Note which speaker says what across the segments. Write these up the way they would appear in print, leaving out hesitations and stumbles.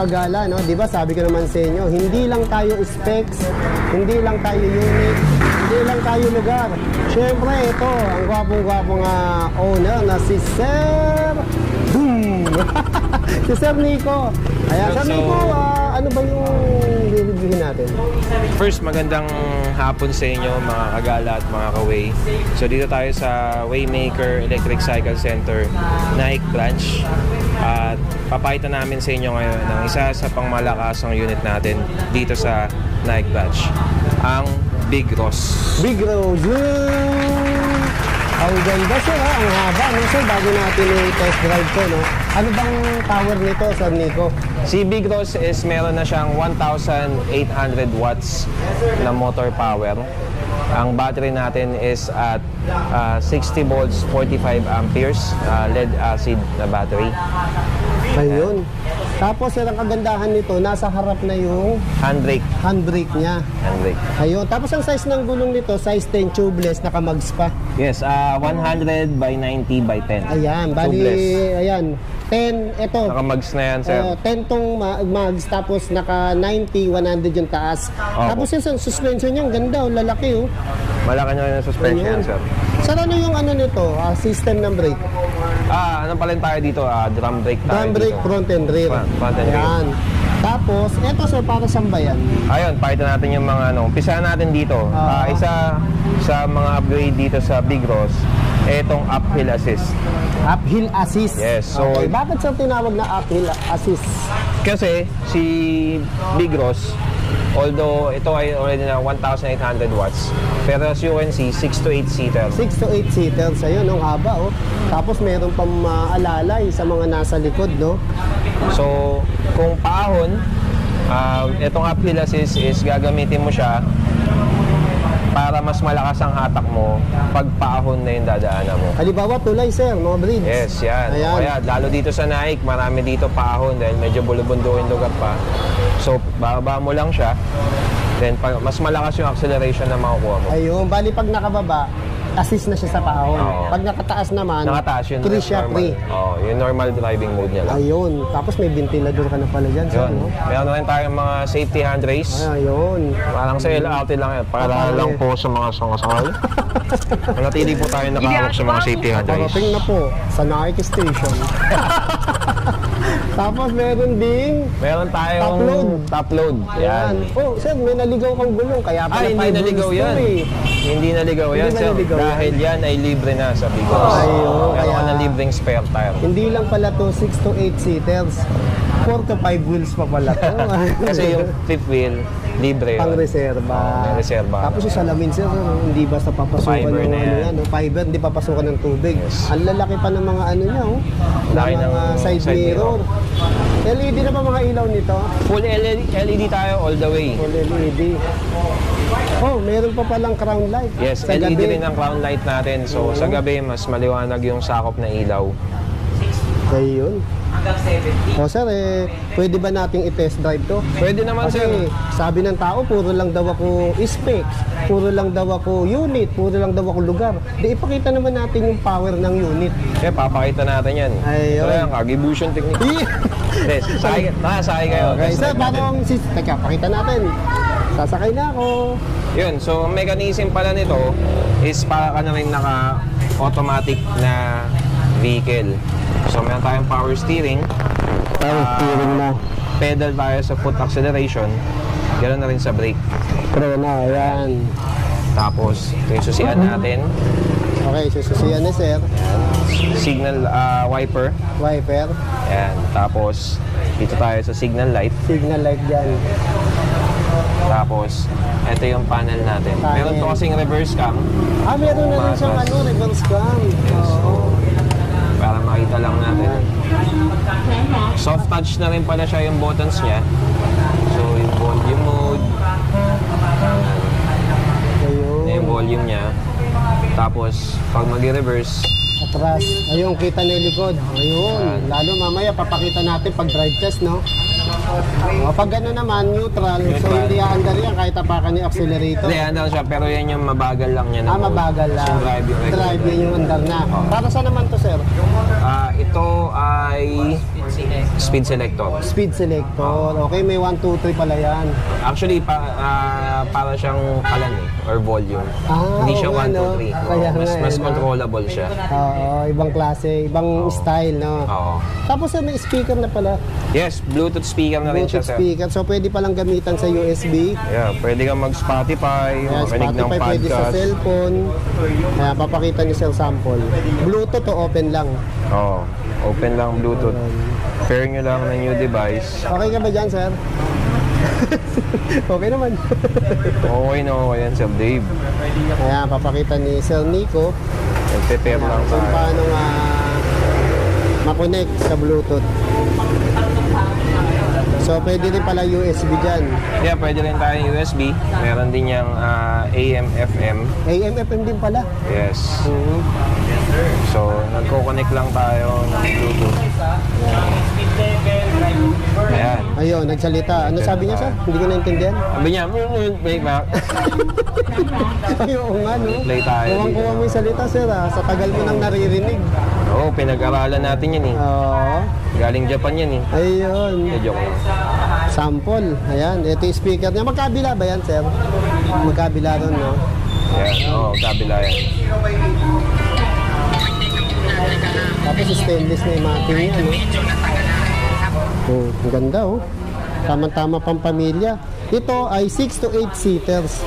Speaker 1: kagala, no? Di ba sabi ko naman sa inyo, hindi lang tayo specs, hindi lang tayo unit, hindi lang tayo lugar. Siyempre, ito, ang gwapong-gwapong owner na si Sir Boom! Si Sir Nico. Ayan, Sir Nico, ano ba yung reviewin natin?
Speaker 2: First, magandang hapon sa inyo mga kagala at mga kaway. So dito tayo sa Waymaker Electric Cycle Center, Nike branch. At papakita namin sa inyo ngayon ng isa sa pangmalakasang unit natin dito sa Nike branch, ang Big Ross.
Speaker 1: Big Rose. Ang ganda sir ha, ang haba. No, sir, bago natin i-test drive ko, no? Ano bang power nito, Sir Nico?
Speaker 2: Si Big Ross is meron na siyang 1,800 watts na motor power. Ang battery natin is at 60 volts, 45 amperes, lead acid na battery.
Speaker 1: Ayun. Tapos sir, ang kagandahan nito, nasa harap na yung
Speaker 2: Handbrake.
Speaker 1: handbrake niya.
Speaker 2: Handbrake.
Speaker 1: Ayun. Tapos ang size ng gulong nito, size 10 tubeless, nakamags pa.
Speaker 2: Yes, 100 by 90 by 10.
Speaker 1: Ayan, bali,
Speaker 2: Tubeless.
Speaker 1: ayan. 10, ito.
Speaker 2: Nakamags na yan, sir.
Speaker 1: 10 tong mags, tapos naka 90, 100 yung taas. Tapos yung suspension niya, ang ganda, oh, lalaki oh.
Speaker 2: Malaki nyo yung suspension,
Speaker 1: Ayun.
Speaker 2: sir.
Speaker 1: Sir, ano yung ano nito, system ng brake?
Speaker 2: Ano pa rin tayo dito? Drum brake tayo
Speaker 1: Drum brake,
Speaker 2: dito.
Speaker 1: front and rear.
Speaker 2: Front and rear.
Speaker 1: Ayan. Tapos, eto sir, para saan ba yan?
Speaker 2: Ayun, pakita natin yung mga umpisahan natin dito. Isa sa mga upgrade dito sa Big Ross, etong uphill assist.
Speaker 1: Uphill assist.
Speaker 2: Yes, so-
Speaker 1: okay. Bakit sir tinawag na uphill assist?
Speaker 2: Kasi si Big Ross, although ito ay already na 1,800 watts, pero as you can see, 6 to 8 seater.
Speaker 1: 6 to 8 seaters. Ayun, ang haba oh. Tapos meron pang maalalay sa mga nasa likod, no?
Speaker 2: So, kung paahon, itong uphill assist is gagamitin mo siya para mas malakas ang hatak mo pag paahon na yung dadaanan mo.
Speaker 1: Halimbawa, tulay sir, mga breeds.
Speaker 2: Yes, yan.
Speaker 1: Ayan.
Speaker 2: Kaya lalo dito sa Nike, marami dito paahon dahil medyo bulubunduin lugar pa. So, bababa mo lang siya, then mas malakas yung acceleration na makukuha mo.
Speaker 1: Ayun, bali pag nakababa, assist na siya sa paahon.
Speaker 2: Oo.
Speaker 1: Pag nakataas naman,
Speaker 2: Nakataas yun.
Speaker 1: free siya, free.
Speaker 2: Oh, yung normal driving mode niya lang.
Speaker 1: Ayun, tapos may ventilador ka na pala dyan, sir,
Speaker 2: Yun.
Speaker 1: no?
Speaker 2: Meron na rin tayong mga safety handrails.
Speaker 1: Ayun.
Speaker 2: Parang sa LRT lang yan. Para lang po sa mga sangasakal. Manatili po tayo nakahawak sa mga safety handrails.
Speaker 1: Parating na po sa Nike Station. Tapos meron ding
Speaker 2: Meron tayong top load.
Speaker 1: Ayan. Oh, sir, may naligaw kang gulong. Kaya pala
Speaker 2: Hindi
Speaker 1: 5
Speaker 2: naligaw
Speaker 1: wheels
Speaker 2: yan.
Speaker 1: to eh.
Speaker 2: Hindi naligaw yan,
Speaker 1: Hindi ba
Speaker 2: sir.
Speaker 1: naligaw yan?
Speaker 2: Dahil yan ay libre na sa Big Ross.
Speaker 1: Ayun,
Speaker 2: Meron ka
Speaker 1: kaya-
Speaker 2: na libreng spare tire.
Speaker 1: Hindi lang pala to 6 to 8 seaters. 4 to 5 wheels pa pala to.
Speaker 2: Kasi yung fifth wheel, libre yun.
Speaker 1: pang reserva.
Speaker 2: May reserva.
Speaker 1: Tapos yung salamin sir, hindi basta papasukan
Speaker 2: Fiber
Speaker 1: ng
Speaker 2: na
Speaker 1: ano
Speaker 2: yan.
Speaker 1: yan, no? Fiber, hindi papasukan ng tubig.
Speaker 2: Yes.
Speaker 1: Ang lalaki pa ng mga ano niya, oh.
Speaker 2: Laki
Speaker 1: ng
Speaker 2: ng
Speaker 1: mga side
Speaker 2: side
Speaker 1: mirror. LED na ba mga ilaw nito?
Speaker 2: Full LED tayo all the way.
Speaker 1: Full LED. Oh, meron pa palang crown light.
Speaker 2: Yes,
Speaker 1: sa
Speaker 2: LED
Speaker 1: gabi.
Speaker 2: rin ang crown light natin. So sa gabi, mas maliwanag yung sakop na ilaw.
Speaker 1: Ayun. O sir, pwede ba nating i-test drive to?
Speaker 2: Pwede naman,
Speaker 1: Kasi
Speaker 2: sir.
Speaker 1: sabi ng tao, puro lang daw ako specs, puro lang daw ako unit, puro lang daw ako lugar. Di ipakita naman natin yung power ng unit.
Speaker 2: Papakita natin yan.
Speaker 1: Ayun.
Speaker 2: Ito yan, Kagibution technique. Yes, sakay kayo.
Speaker 1: Okay,
Speaker 2: Test
Speaker 1: sir,
Speaker 2: drive natin.
Speaker 1: parang teka, pakita natin. Sasakay na ako.
Speaker 2: Yun, so ang mechanism pala nito is para ka na rin naka-automatic na vehicle. So meron tayong power steering.
Speaker 1: Steering na.
Speaker 2: Pedal tayo sa foot acceleration. Ganoon na rin sa brake.
Speaker 1: Pero na, ayan.
Speaker 2: Tapos, ito yung susian natin.
Speaker 1: Okay, sususiyan na sir.
Speaker 2: Signal wiper.
Speaker 1: Wiper.
Speaker 2: Ayan. Tapos, dito tayo sa signal light.
Speaker 1: Signal light dyan.
Speaker 2: Tapos, ito yung panel natin.
Speaker 1: Panel.
Speaker 2: Meron to kasing reverse cam.
Speaker 1: Meron na rin siyang
Speaker 2: Matas.
Speaker 1: reverse cam. Oo.
Speaker 2: Para makita lang natin. Soft touch na rin pala siya yung buttons niya. So, yung volume mode.
Speaker 1: Ayun.
Speaker 2: Yung volume niya. Tapos, pag mag-reverse,
Speaker 1: Atras. Ayun, kita na yung likod. Ayun. Lalo mamaya, papakita natin pag drive test, no? O, pag gano'n naman, neutral. So,
Speaker 2: Neutral.
Speaker 1: hindi aandar yan kahit tapakan yung accelerator.
Speaker 2: hindi, andar siya. Pero yan yung mabagal lang niya na mode.
Speaker 1: Mabagal lang.
Speaker 2: So, drive yung regular
Speaker 1: Drive yun yung andar na. Para saan naman to, sir?
Speaker 2: Ito ay Speed selector.
Speaker 1: Speed selector. Okay, may 1, 2, 3 pala yan.
Speaker 2: Actually, para siyang kalan or volume. Hindi siya
Speaker 1: oo
Speaker 2: 1,
Speaker 1: nga,
Speaker 2: 2, 3.
Speaker 1: no? Kaya
Speaker 2: mas
Speaker 1: nga,
Speaker 2: mas
Speaker 1: no?
Speaker 2: controllable siya.
Speaker 1: Oo, ibang klase, ibang style, no?
Speaker 2: Oo.
Speaker 1: Tapos may speaker na pala.
Speaker 2: Yes, Bluetooth speaker na rin siya,
Speaker 1: Bluetooth
Speaker 2: sir.
Speaker 1: speaker. So, pwede palang gamitan sa USB.
Speaker 2: Yeah, pwede kang mag-Spotify,
Speaker 1: Ayan,
Speaker 2: makinig ng
Speaker 1: Spotify, pwede sa
Speaker 2: podcast.
Speaker 1: cellphone. Ayan, papakita niyo sa sample. Bluetooth o open lang?
Speaker 2: Oo, open lang Bluetooth. Pair nyo lang ng new device.
Speaker 1: Okay ka ba dyan, sir? Okay naman.
Speaker 2: Okay na okay yan, Sir Dave.
Speaker 1: Ayan, papakita ni Sir Nico
Speaker 2: Nagpe-pair lang
Speaker 1: kung
Speaker 2: tayo.
Speaker 1: paano makonect sa Bluetooth. So, pwede rin pala USB dyan.
Speaker 2: Yeah, pwede rin tayo USB. Meron din yung AM, FM.
Speaker 1: AM, FM din pala.
Speaker 2: Yes.
Speaker 1: Mhm.
Speaker 2: So, nagko-connect lang tayo ng Bluetooth. Ayan.
Speaker 1: Ayun, nagsalita. Ano sabi niya, sir? Hindi ko naintindihan.
Speaker 2: Sabi niya, play back.
Speaker 1: Ay, oo nga, no?
Speaker 2: Play tayo
Speaker 1: Kuwang-kuwa
Speaker 2: dito.
Speaker 1: mo yung salita, sir, Sa tagal mo nang naririnig.
Speaker 2: Oo, pinag-aralan natin yan eh.
Speaker 1: Oo.
Speaker 2: Galing Japan yan eh.
Speaker 1: Ayun.
Speaker 2: Joke lang.
Speaker 1: Sample. Ayan, ito yung speaker niya. Magkabila ba yan, sir? Magkabila ron, no?
Speaker 2: Ayan, oo, kabila yan.
Speaker 1: Tapos stainless na yung mating niya, no? Oh, ang ganda, oh. Tama-tama pang pamilya. Ito ay 6 to 8 seaters.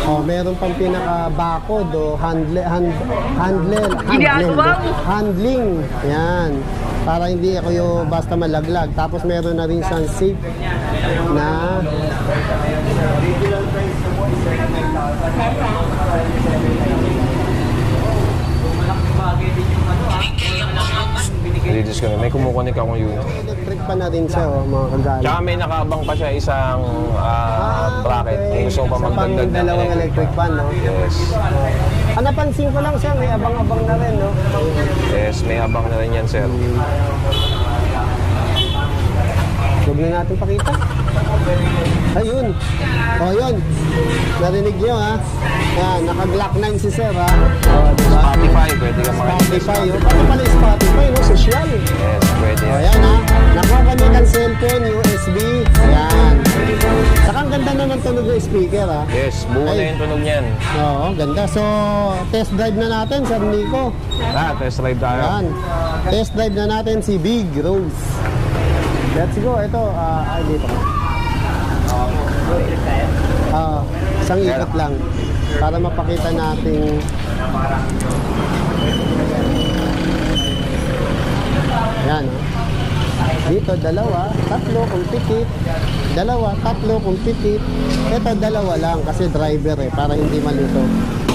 Speaker 1: Oh, meron pang pinaka-bakod o handling. Yan. Para hindi ako yung basta malaglag. Tapos meron na rin siyang safe na
Speaker 2: Diyos ko, may kumukunik akong unit.
Speaker 1: electric pa na rin siya, oh, mga kagala.
Speaker 2: Tsaka may nakaabang pa siya isang bracket. Kung gusto ko pa
Speaker 1: Sa pang
Speaker 2: magdagdag ng
Speaker 1: dalawang electric fan, no?
Speaker 2: Yes.
Speaker 1: Napansin ko lang siya, may abang-abang na rin, no?
Speaker 2: Yes, may abang na rin yan, sir.
Speaker 1: Huwag na natin pakita. Ayun. O, yun. Narinig nyo, ha? Yan, naka-Glock 9 si Sir, ha? O, diba?
Speaker 2: Spotify, pwede ka makinig.
Speaker 1: Spotify, o. Paano pala yung Spotify, no? Social.
Speaker 2: Yes, pwede
Speaker 1: O,
Speaker 2: yan.
Speaker 1: yan, ha? Nakuha kami ng cellphone, USB. Yan. Saka ang ganda na ng tunog ng speaker, ha?
Speaker 2: Yes, buo na yung tunog niyan.
Speaker 1: Oo, ganda. So, test drive na natin, Sir Nico.
Speaker 2: Test drive tayo.
Speaker 1: Yan. Test drive na natin si Big Rose. Let's go. Ito, dito. Isang ikot lang para mapakita natin. Yan, oh. Dito, dalawa, tatlo kung pikit. Dalawa, tatlo kung pikit. Ito, dalawa lang kasi driver para hindi malito.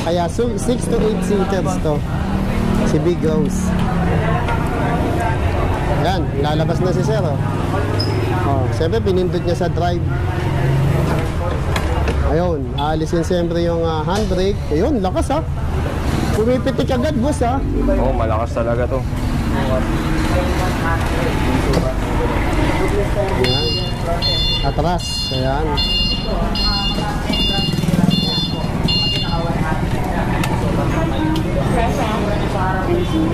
Speaker 1: Kaya 6 to 8 seaters to. Si Big Rose. Yan, lalabas na si Sir, oh. Siyempre, pinindot niya sa drive. Ayun, aalisin siyempre yung handbrake. Ayun, lakas, ha. Pumipitik agad, boss, ha.
Speaker 2: Oo, malakas talaga to.
Speaker 1: Ayan. Atras, ayan.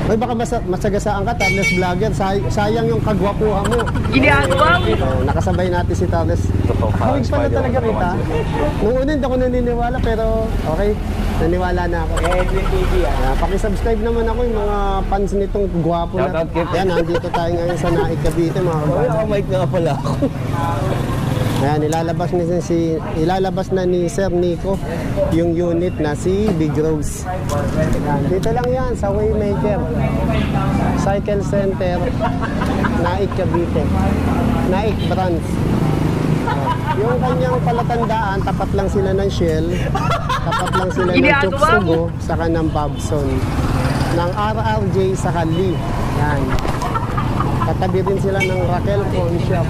Speaker 1: Ay, baka masagasaan ka, Tarles Vlogger. Sayang yung kagwapuhan mo.
Speaker 3: Ginagawa mo.
Speaker 1: Nakasabay natin si Tarles.
Speaker 2: Totoo, parang
Speaker 1: Hawig pala talaga
Speaker 2: Spider-Man
Speaker 1: kita. Nung una hindi ako naniniwala, pero okay, naniwala na ako. Pakisubscribe naman ako yung mga fans nitong gwapo na.
Speaker 2: Shoutout, Kip.
Speaker 1: Ayan, nandito tayo ngayon sa Naik Cavite, mga kabata.
Speaker 2: Mic nga pala ako.
Speaker 1: Ayan, ilalabas na ni Sir Nico yung unit na si Big Rose. Ayan, dito lang yan sa Waymaker Cycle Center, Naik Cavite, Naik Branch. Yung kanyang palatandaan, tapat lang sila ng Shell, tapat lang sila ng
Speaker 3: Ginagawa
Speaker 1: Choksugo, saka ng Babson, ng RRJ sa Kali. Yan. Katabi rin sila ng Raquel Pawn Shop.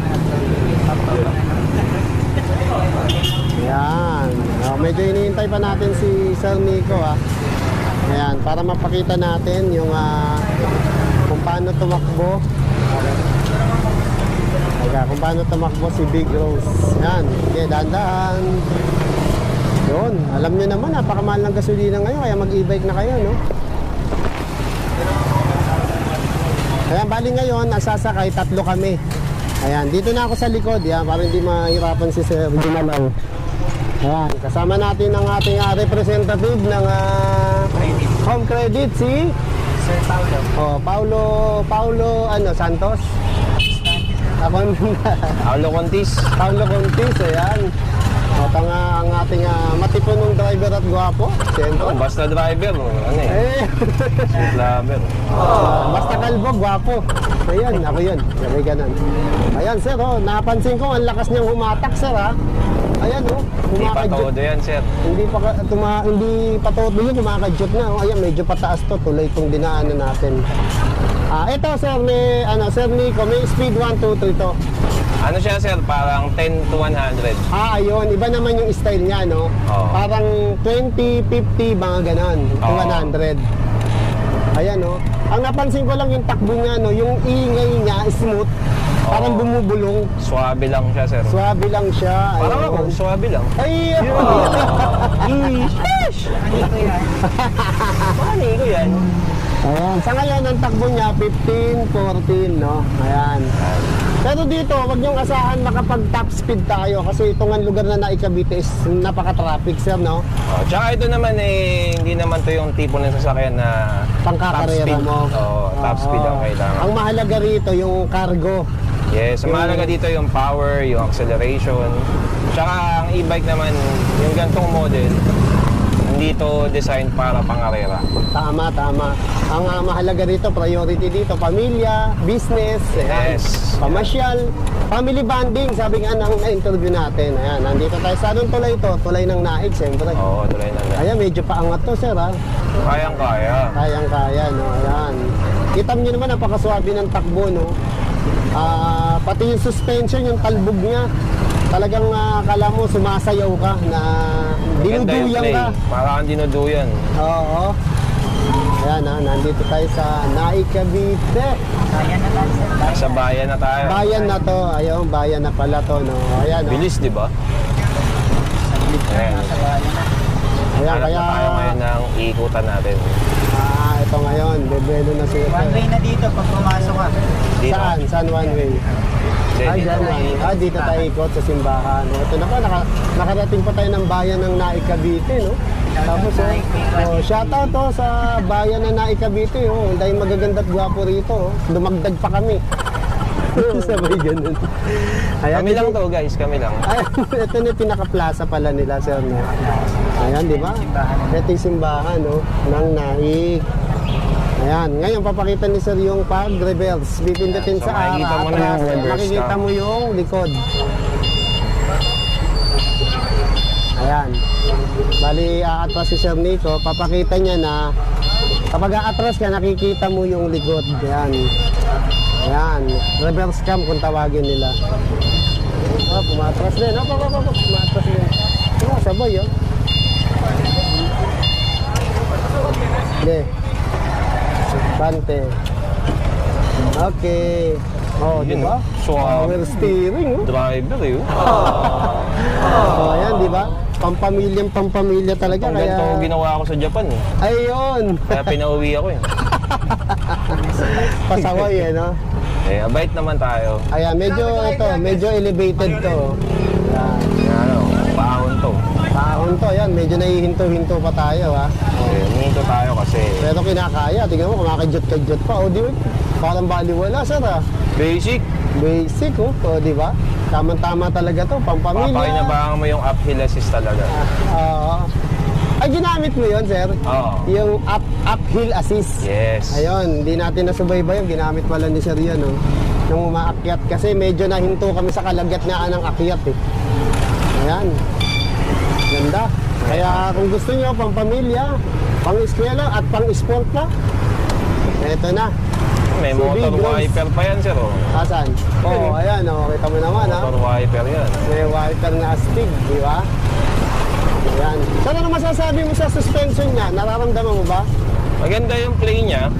Speaker 1: Yan. Medyo iniintay pa natin si Sir Nico, ha. Ayan, para mapakita natin yung kung paano tumakbo. Kung paano tumakbo si Big Rose. Yan. Okay, dahan-dahan. Yun. Alam nyo naman, napakamahal ng gasolina ngayon, kaya mag-e-bike na kayo, no? Ayan, bali ngayon, ang sasakay, 3 kami. Ayan, dito na ako sa likod, yan, para hindi mahirapan si Sir Gumalaw. Ayan, kasama natin ang ating representative ng Home Credit, si
Speaker 3: Sir Paulo.
Speaker 1: oh, Paulo Santos. Ako
Speaker 2: Paulo Contis.
Speaker 1: Paulo Contis, ayan. At ang ating matipunong driver at gwapo, siyempre.
Speaker 2: Oh, basta driver, ano eh. Sweet lover.
Speaker 1: Basta kalbo, gwapo. Ayan, ako yun. Sabi ganun. Ayan, sir, oh, napansin ko, ang lakas niyang humatak, sir, ha? Ayan, oh,
Speaker 2: Hindi pa
Speaker 1: kumakadyo.
Speaker 2: todo yan, sir.
Speaker 1: Hindi pa todo yun, kumakadyot na. Oh, ayan, medyo pataas to, tuloy itong dinaanan natin. Ito, sir, Sir Nico, may speed 1, 2, 3 to.
Speaker 2: Ano siya, sir? Parang 10 to 100.
Speaker 1: Ayun, iba naman yung style niya, no?
Speaker 2: Oo.
Speaker 1: Parang 20, 50, mga ganon, to
Speaker 2: Oo.
Speaker 1: 100. Ayan, no? Ang napansin ko lang yung takbo niya, no? Yung ingay niya, smooth. Parang
Speaker 2: Oo.
Speaker 1: bumubulong.
Speaker 2: Swabe lang siya, sir.
Speaker 1: Swabe lang siya.
Speaker 2: Parang
Speaker 1: ayun.
Speaker 2: ako, swabe lang.
Speaker 1: Ay,
Speaker 3: Ano yan?
Speaker 2: Paano ko yan?
Speaker 1: ayan. Sa ngayon, ang takbo niya, 15, 14, no? Ayan. Pero dito, wag niyong asahan makapag-top speed tayo kasi itong ang lugar na naikabite is napaka-traffic, sir, no?
Speaker 2: Oh, tsaka ito naman eh, hindi naman to yung tipo ng sasakyan na
Speaker 1: Pangkakarera
Speaker 2: top speed.
Speaker 1: mo.
Speaker 2: Oo, top speed ang kailangan.
Speaker 1: Ang mahalaga rito, yung cargo.
Speaker 2: Yes, ang mahalaga dito yung power, yung acceleration. Tsaka ang e-bike naman, yung gantong model, hindi to design para pangarera.
Speaker 1: Tama, tama. Ang mahalaga rito, priority dito, pamilya, business, ayan,
Speaker 2: Yes.
Speaker 1: pamasyal, family bonding, sabi nga ng na-interview natin. Ayan, nandito tayo sa anong tulay ito? Tulay ng Naig, siyempre.
Speaker 2: Oo, tuloy na lang.
Speaker 1: Ayan, medyo paangat to, sir, ha?
Speaker 2: Kayang-kaya.
Speaker 1: Kayang-kaya, no? Ayan. Kita nyo naman, napakaswabe ng takbo, no? Pati yung suspension, yung talbog niya, talagang akala mo sumasayaw ka na
Speaker 2: Maganda yung
Speaker 1: dinuduyang
Speaker 2: play.
Speaker 1: ka.
Speaker 2: Para kang dinuduyan.
Speaker 1: Oo. Ayan, nandito tayo sa Naig, Cavite.
Speaker 3: Kaya na lang, sir.
Speaker 2: Sa bayan na tayo.
Speaker 1: Bayan na to. Ayun, bayan na pala to, no? Ayan, no?
Speaker 2: Bilis, di ba? Ayan.
Speaker 3: Nasa bayan na.
Speaker 1: Ayan,
Speaker 2: Hanap
Speaker 1: kaya...
Speaker 2: na tayo ngayon ng ikutan natin.
Speaker 1: Ito ngayon, bebelo na siya.
Speaker 3: One way na dito pag pumasok ka.
Speaker 2: Dito.
Speaker 1: Saan? Saan one way?
Speaker 2: Hindi,
Speaker 1: Ay,
Speaker 2: dito.
Speaker 1: dyan lang. Dito tayo ikot sa simbahan. Ito na po, nakarating pa tayo ng bayan ng Naig, Cavite, no? Tapos, shoutout to sa bayan ng Naig, Cavite, oh. Dahil magaganda at gwapo rito, oh. Dumagdag pa kami. Sabay ganun. Ayan,
Speaker 2: Kami lang to, guys. Kami lang.
Speaker 1: Ay, ito na yung pinaka-plaza pala nila, sir, no? Ayan, di ba? Ito yung simbahan, no? Ng Naig. Ayan, ngayon papakita ni sir yung pag-reverse. Pipindutin
Speaker 2: So,
Speaker 1: sa
Speaker 2: makikita mo na yung
Speaker 1: atras.
Speaker 2: reverse
Speaker 1: Makikita
Speaker 2: ka.
Speaker 1: mo yung likod. Ayan. Bali, aatras si Sir Nico. Papakita niya na kapag aatras ka, nakikita mo yung likod. Ayan. Ayan. Reverse cam kung tawagin nila. Pumatras din. Pumatras din. Sabay, oh. Hindi. Bante. Okay. Oh, di
Speaker 2: Yun,
Speaker 1: ba?
Speaker 2: suwabe.
Speaker 1: Power steering, oh.
Speaker 2: Driver, eh.
Speaker 1: Oh, ayan, di ba? Pampamilya talaga.
Speaker 2: Ang ganito ginawa ko sa Japan, eh.
Speaker 1: Ayun.
Speaker 2: Kaya pinauwi ako, eh.
Speaker 1: Pasaway, eh, no?
Speaker 2: Eh, abait naman tayo.
Speaker 1: Ayan, medyo elevated to. Ayan.
Speaker 2: Ano, paahon to.
Speaker 1: Taon to, ayan. Medyo nahihinto-hinto pa tayo, ha?
Speaker 2: Eh, huminto tayo kasi
Speaker 1: Pero kinakaya. Tingnan mo, kumakajot-kajot pa. O, di ba? Parang baliwala, sir, ha?
Speaker 2: basic.
Speaker 1: Basic, oh. O, di ba? Tama-tama talaga to. Pampamilya.
Speaker 2: Papakinabangan mo yung uphill assist talaga.
Speaker 1: Oo. Ay, ginamit mo yon, sir?
Speaker 2: Oo.
Speaker 1: Yung uphill assist.
Speaker 2: Yes.
Speaker 1: Ayun, hindi natin nasubaybay yung ginamit pala ni Sir yan, no? Nung umaakyat. Kasi medyo nahinto kami sa kalagat na ng akyat, eh. Ayan. Ganda. Kaya kung gusto nyo, pang pamilya, pang eskwela at pang sport pa, eto na.
Speaker 2: May
Speaker 1: Si
Speaker 2: motor
Speaker 1: Big Rose.
Speaker 2: wiper pa yan, sir. Oh.
Speaker 1: Asan? Oo, ayan, oh, kita mo naman, ha?
Speaker 2: Motor wiper yan.
Speaker 1: May wiper na astig, di ba? Ayan. Saan ano masasabi mo sa suspension niya? Nararamdaman mo ba?
Speaker 2: Maganda yung play niya.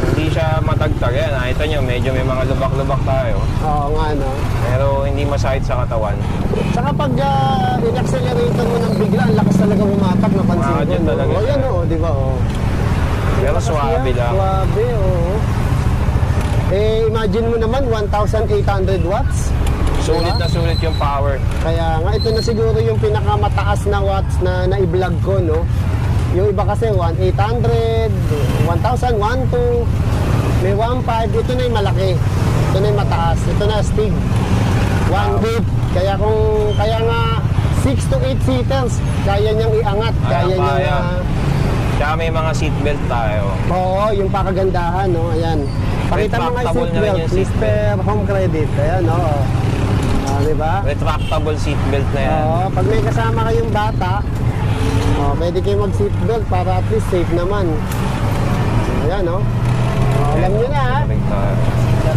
Speaker 2: Hindi siya matagtag. Yan, nakita nyo, medyo may mga lubak-lubak tayo.
Speaker 1: Oo nga, no?
Speaker 2: Pero hindi masakit sa katawan.
Speaker 1: Saka pag in-accelerator mo ng bigla, ang lakas talaga bumatak, napansin ko.
Speaker 2: Makakadyan
Speaker 1: No?
Speaker 2: talaga
Speaker 1: O,
Speaker 2: siya.
Speaker 1: yan, o, di ba? O.
Speaker 2: Pero
Speaker 1: Lakas
Speaker 2: swabe
Speaker 1: niya,
Speaker 2: lang.
Speaker 1: Swabe, oo. Eh, imagine mo naman, 1,800 watts.
Speaker 2: Sulit na sulit yung power.
Speaker 1: Kaya nga, ito na siguro yung pinakamataas na watts na na-vlog ko, no? Yung iba kasi 1,800, 1,000, 1,200, may 1,500. Ito na yung malaki. Ito na yung mataas. Ito na Stig. 1,800. Kaya nga, 6 to 8 seaters. Kaya niyang iangat. Kaya niyang...
Speaker 2: Tsaka may mga seatbelt tayo.
Speaker 1: Oo, yung pakagandahan, no? Ayan. Pakita mo nga yung
Speaker 2: Retractable na rin
Speaker 1: seatbelt.
Speaker 2: yung seatbelt.
Speaker 1: Mr. Home Credit. Ayan, oo. Diba?
Speaker 2: Retractable seatbelt na yan.
Speaker 1: Oo, pag may kasama kayong bata, pwede kayo mag-seatbelt para at least safe naman. Ayan, no? Alam nyo na, ha?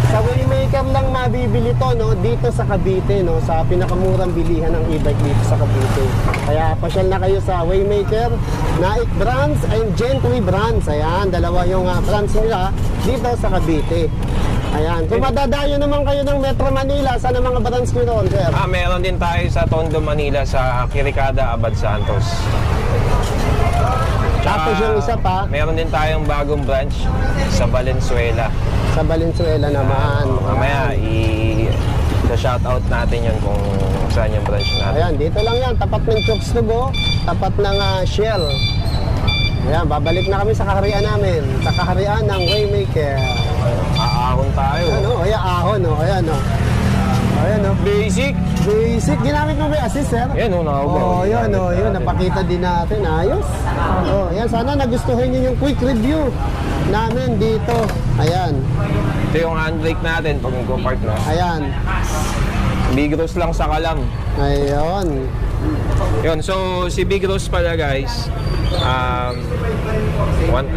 Speaker 1: Sa Waymaker lang mabibili to, no? Dito sa Cavite, no? Sa pinakamurang bilihan ng e-bike dito sa Cavite. Kaya pasyal na kayo sa Waymaker, Naik Brands and Gentry Brands. Ayan, dalawa yung brands nila dito sa Cavite. Ayan, kung madadayo naman kayo ng Metro Manila, saan ang mga branch nyo doon, sir?
Speaker 2: Meron din tayo sa Tondo, Manila, sa Quiricada, Abad Santos.
Speaker 1: Tapos yung isa pa,
Speaker 2: meron din tayong bagong branch sa Valenzuela.
Speaker 1: sa Valenzuela naman.
Speaker 2: Mamaya, i-shoutout natin yun kung saan yung branch natin.
Speaker 1: Ayan, dito lang yan, tapat ng Chokes to Go, tapat ng Shell. Ayan, babalik na kami sa kaharian namin, sa kaharian ng Waymaker.
Speaker 2: Aahon tayo.
Speaker 1: Ano, ayan, ahon, no? Ayan, no? Ayan, no?
Speaker 2: Basic!
Speaker 1: Basic, ginamit mo ba yung assist, sir?
Speaker 2: Yan,
Speaker 1: Yun, napakita din natin, ayos. Ayan, sana nagustuhan nyo yung quick review namin dito. Ayan,
Speaker 2: Ito yung handbrake natin pag nag-park na.
Speaker 1: ayan,
Speaker 2: Big Rose lang sa Kalam.
Speaker 1: ayun.
Speaker 2: Yun, so si Big Rose pala guys,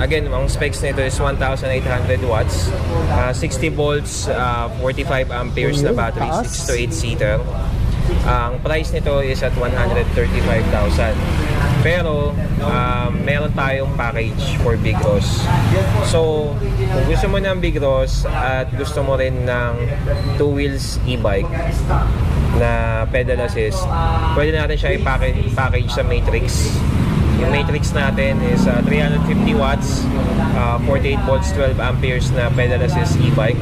Speaker 2: again, ang specs nito is 1,800 watts, 60 volts, 45 amperes na battery,
Speaker 1: Taas.
Speaker 2: 6 to 8 seater. Ang price nito is at 135,000. Pero meron tayong package for Big Rose. So kung gusto mo ng Big Rose at gusto mo rin ng 2 wheels e-bike na pedal assist, pwede natin siya i-package sa Matrix. Yung Matrix natin is 350 watts, 48 volts, 12 amperes na pedal assist e-bike.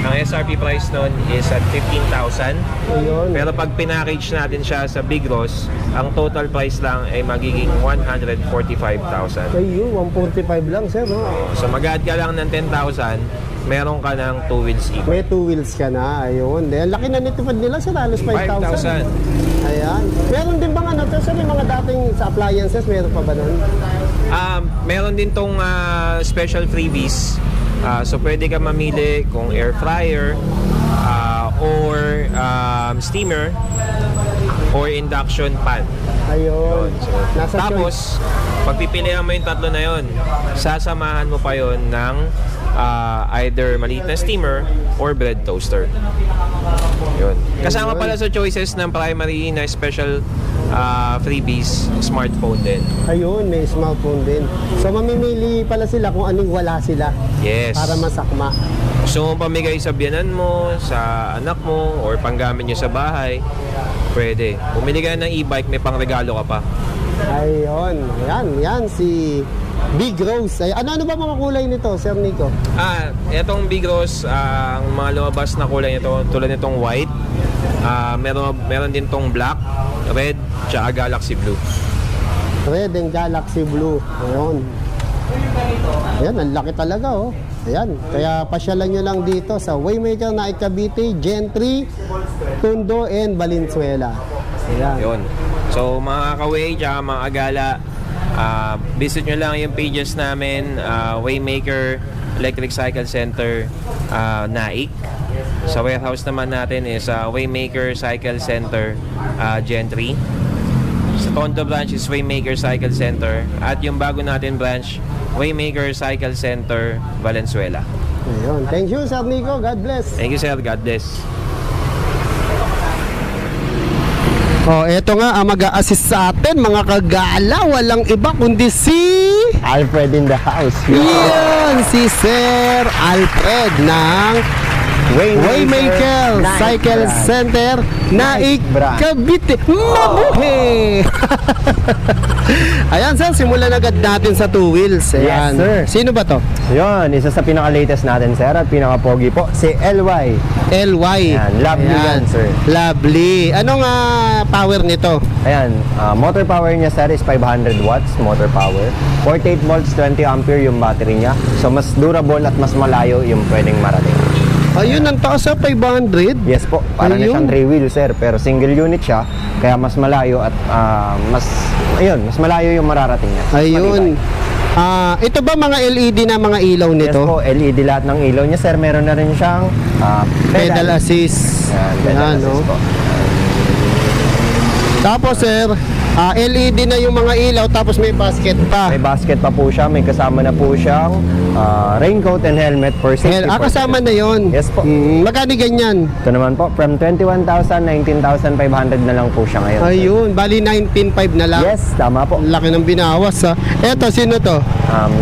Speaker 2: Ang SRP price nun is at 15,000.
Speaker 1: Ayun.
Speaker 2: Pero pag pinackage natin siya sa Big Rose, ang total price lang ay magiging 145,000.
Speaker 1: Ayun, 145 lang, sir, no?
Speaker 2: So mag-add ka lang ng 10,000, meron ka ng 2 wheels e-bike.
Speaker 1: May 2 wheels ka na, ayun. Dahil laki na nitipad nila, sir, halos 5,000.
Speaker 2: 5,000.
Speaker 1: Ayan. Meron din bang ano, sir, yung mga dating sa appliances, meron pa ba nun?
Speaker 2: Meron din tong special freebies. So pwede ka mamili kung air fryer or steamer or induction pan.
Speaker 1: Ayun. Nasa choice.
Speaker 2: Tapos, pagpipilihan mo yung tatlo na yon, sasamahan mo pa yon ng either maliit na steamer or bread toaster. Yun. Kasama pala sa choices ng primary na special freebies, smartphone din.
Speaker 1: Ayun, may smartphone din. So, mamimili pala sila kung anong wala sila.
Speaker 2: Yes.
Speaker 1: Para masakma.
Speaker 2: Gusto mo pamigay sa biyanan mo, sa anak mo, or panggamit nyo sa bahay, pwede. Bumili ka ng e-bike, may pangregalo ka pa.
Speaker 1: Ayun. Yan si Big Rose. Ay, ano ba mga kulay nito, Sir Nico?
Speaker 2: Itong Big Rose, ang mga lumabas na kulay nito, tulad nitong white, meron din tong black, red, tsaka galaxy blue.
Speaker 1: Red and Galaxy Blue. Ayun. Ayan, ang laki talaga, oh. Ayan. Kaya pasyalan nyo lang dito sa Waymaker na Cavite, Gentry, Tondo, and Valenzuela. Ayan.
Speaker 2: Yun. So mga kaway, tsaka mga agala, visit nyo lang yung pages namin, Waymaker Electric Cycle Center, Naik. Sa warehouse naman natin is Waymaker Cycle Center, Gentry. Sa Tondo branch is Waymaker Cycle Center. At yung bago natin branch, Waymaker Cycle Center, Valenzuela.
Speaker 1: Ayun. Thank you, Sir Nico. God bless.
Speaker 2: Thank you, sir. God bless.
Speaker 1: Oh, eto nga ang mag-a-assist sa atin, mga kagala. Walang iba kundi si Alfred in the house. Yan, si Sir Alfred ng Waymaker Cycle Center, Naik,
Speaker 4: Branch.
Speaker 1: Cavite. Mabuhay! Ayan sir, simulan agad natin sa two wheels. Ayan.
Speaker 4: Yes, sir.
Speaker 1: Sino ba to?
Speaker 4: Yun, isa sa pinaka-latest natin, sir, at pinaka-pogi po, si LY.
Speaker 1: LY.
Speaker 4: Ayan, lovely yan, sir.
Speaker 1: Lovely. Anong power nito?
Speaker 4: Ayan, motor power niya, sir, is 500 watts motor power. 48 volts, 20 ampere yung battery niya. So, mas durable at mas malayo yung pwedeng marating.
Speaker 1: Ayun, ang taas sa 500.
Speaker 4: Yes po, para na
Speaker 1: Ayun.
Speaker 4: siyang 3-wheel, sir, pero single unit siya, kaya mas malayo at mas malayo yung mararating niya.
Speaker 1: Ayun.
Speaker 4: Malibay.
Speaker 1: Ito ba mga LED na mga ilaw
Speaker 4: Yes
Speaker 1: nito?
Speaker 4: po, LED lahat ng ilaw niya, sir. Meron na rin siyang
Speaker 1: Pedal assist.
Speaker 4: Yan, pedal
Speaker 1: Ayan,
Speaker 4: assist
Speaker 1: no?
Speaker 4: po.
Speaker 1: Tapos sir, LED na yung mga ilaw, tapos may basket pa.
Speaker 4: May basket pa po siya, may kasama na po siyang raincoat and helmet for safety.
Speaker 1: Kasama na yon.
Speaker 4: Yes po.
Speaker 1: Magkano ganyan?
Speaker 4: Ito naman po, from 21,000, 19,500 na lang po siya ngayon. sir.
Speaker 1: Ayun, bali 19.5 na lang.
Speaker 4: Yes, tama po.
Speaker 1: Laki ng binawas ha. Eto, sino to?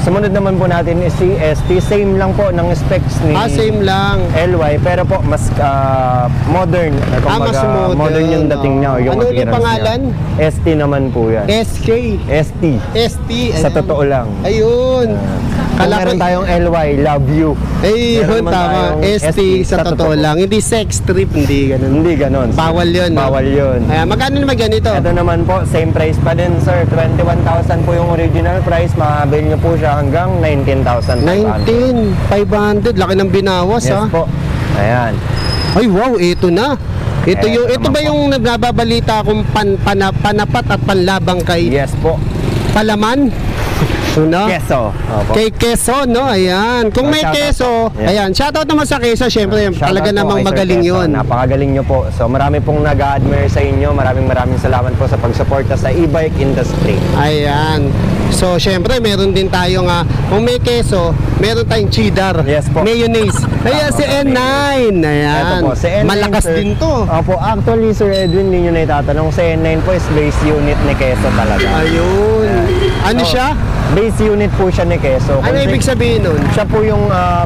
Speaker 4: Sumunod naman po natin is si ST. Same lang po ng specs ni
Speaker 1: Same lang.
Speaker 4: LY, pero po mas modern.
Speaker 1: Mas modern.
Speaker 4: Modern yung dating niya. O yung
Speaker 1: Ano ulit
Speaker 4: appearance
Speaker 1: pangalan?
Speaker 4: niya. ST naman po yan.
Speaker 1: SK.
Speaker 4: ST.
Speaker 1: ST.
Speaker 4: Sa
Speaker 1: ayan.
Speaker 4: totoo lang.
Speaker 1: Ayun.
Speaker 4: Kung
Speaker 1: Kala
Speaker 4: meron
Speaker 1: ko-
Speaker 4: tayong LY, love you.
Speaker 1: Ayun,
Speaker 4: Meron naman
Speaker 1: tama.
Speaker 4: tayong
Speaker 1: ST sa totoo lang. Hindi sex trip, hindi ganun.
Speaker 4: Hindi ganon. sir.
Speaker 1: Bawal yun. no?
Speaker 4: Bawal yun.
Speaker 1: Ayan, magkano naman ganito?
Speaker 4: Ito naman po, same price pa din, sir. 21,000 po yung original price. Maabil nyo po siya hanggang 19,500.
Speaker 1: 19,500. Laki ng binawas
Speaker 4: Yes
Speaker 1: ha.
Speaker 4: po. Ayan.
Speaker 1: Ay wow, ito na. Ito yung ito
Speaker 4: naman
Speaker 1: ba
Speaker 4: po.
Speaker 1: yung nababalita kung panapat at panlabang kay
Speaker 4: Yes po.
Speaker 1: Palaman? No?
Speaker 4: Keso. Opo.
Speaker 1: Kay Keso, no? Ayan. Kung may
Speaker 4: shoutout
Speaker 1: Keso,
Speaker 4: po. Yeah.
Speaker 1: ayan. Shoutout naman sa Keso. Siyempre,
Speaker 4: Shoutout
Speaker 1: talaga
Speaker 4: po
Speaker 1: namang
Speaker 4: kay Sir
Speaker 1: magaling
Speaker 4: Quezon.
Speaker 1: yun.
Speaker 4: Napakagaling nyo po. So marami pong nag-admire sa inyo. Maraming salamat po sa pagsuporta sa e-bike industry.
Speaker 1: Ayan. So, syempre, meron din tayong, kung may Keso, meron tayong cheddar.
Speaker 4: Yes po.
Speaker 1: Mayonnaise. Ayan, si N9. Ayan.
Speaker 4: Ito po, si N9,
Speaker 1: Malakas
Speaker 4: sir.
Speaker 1: din to.
Speaker 4: Opo, actually, Sir Edwin, hindi nyo na itatanong. Si N9 po is base unit ni Keso talaga.
Speaker 1: Ayun. Ano
Speaker 4: So,
Speaker 1: siya?
Speaker 4: Base unit po siya ni Keso.
Speaker 1: Ano
Speaker 4: Kung
Speaker 1: ibig sabihin nun?
Speaker 4: Siya po yung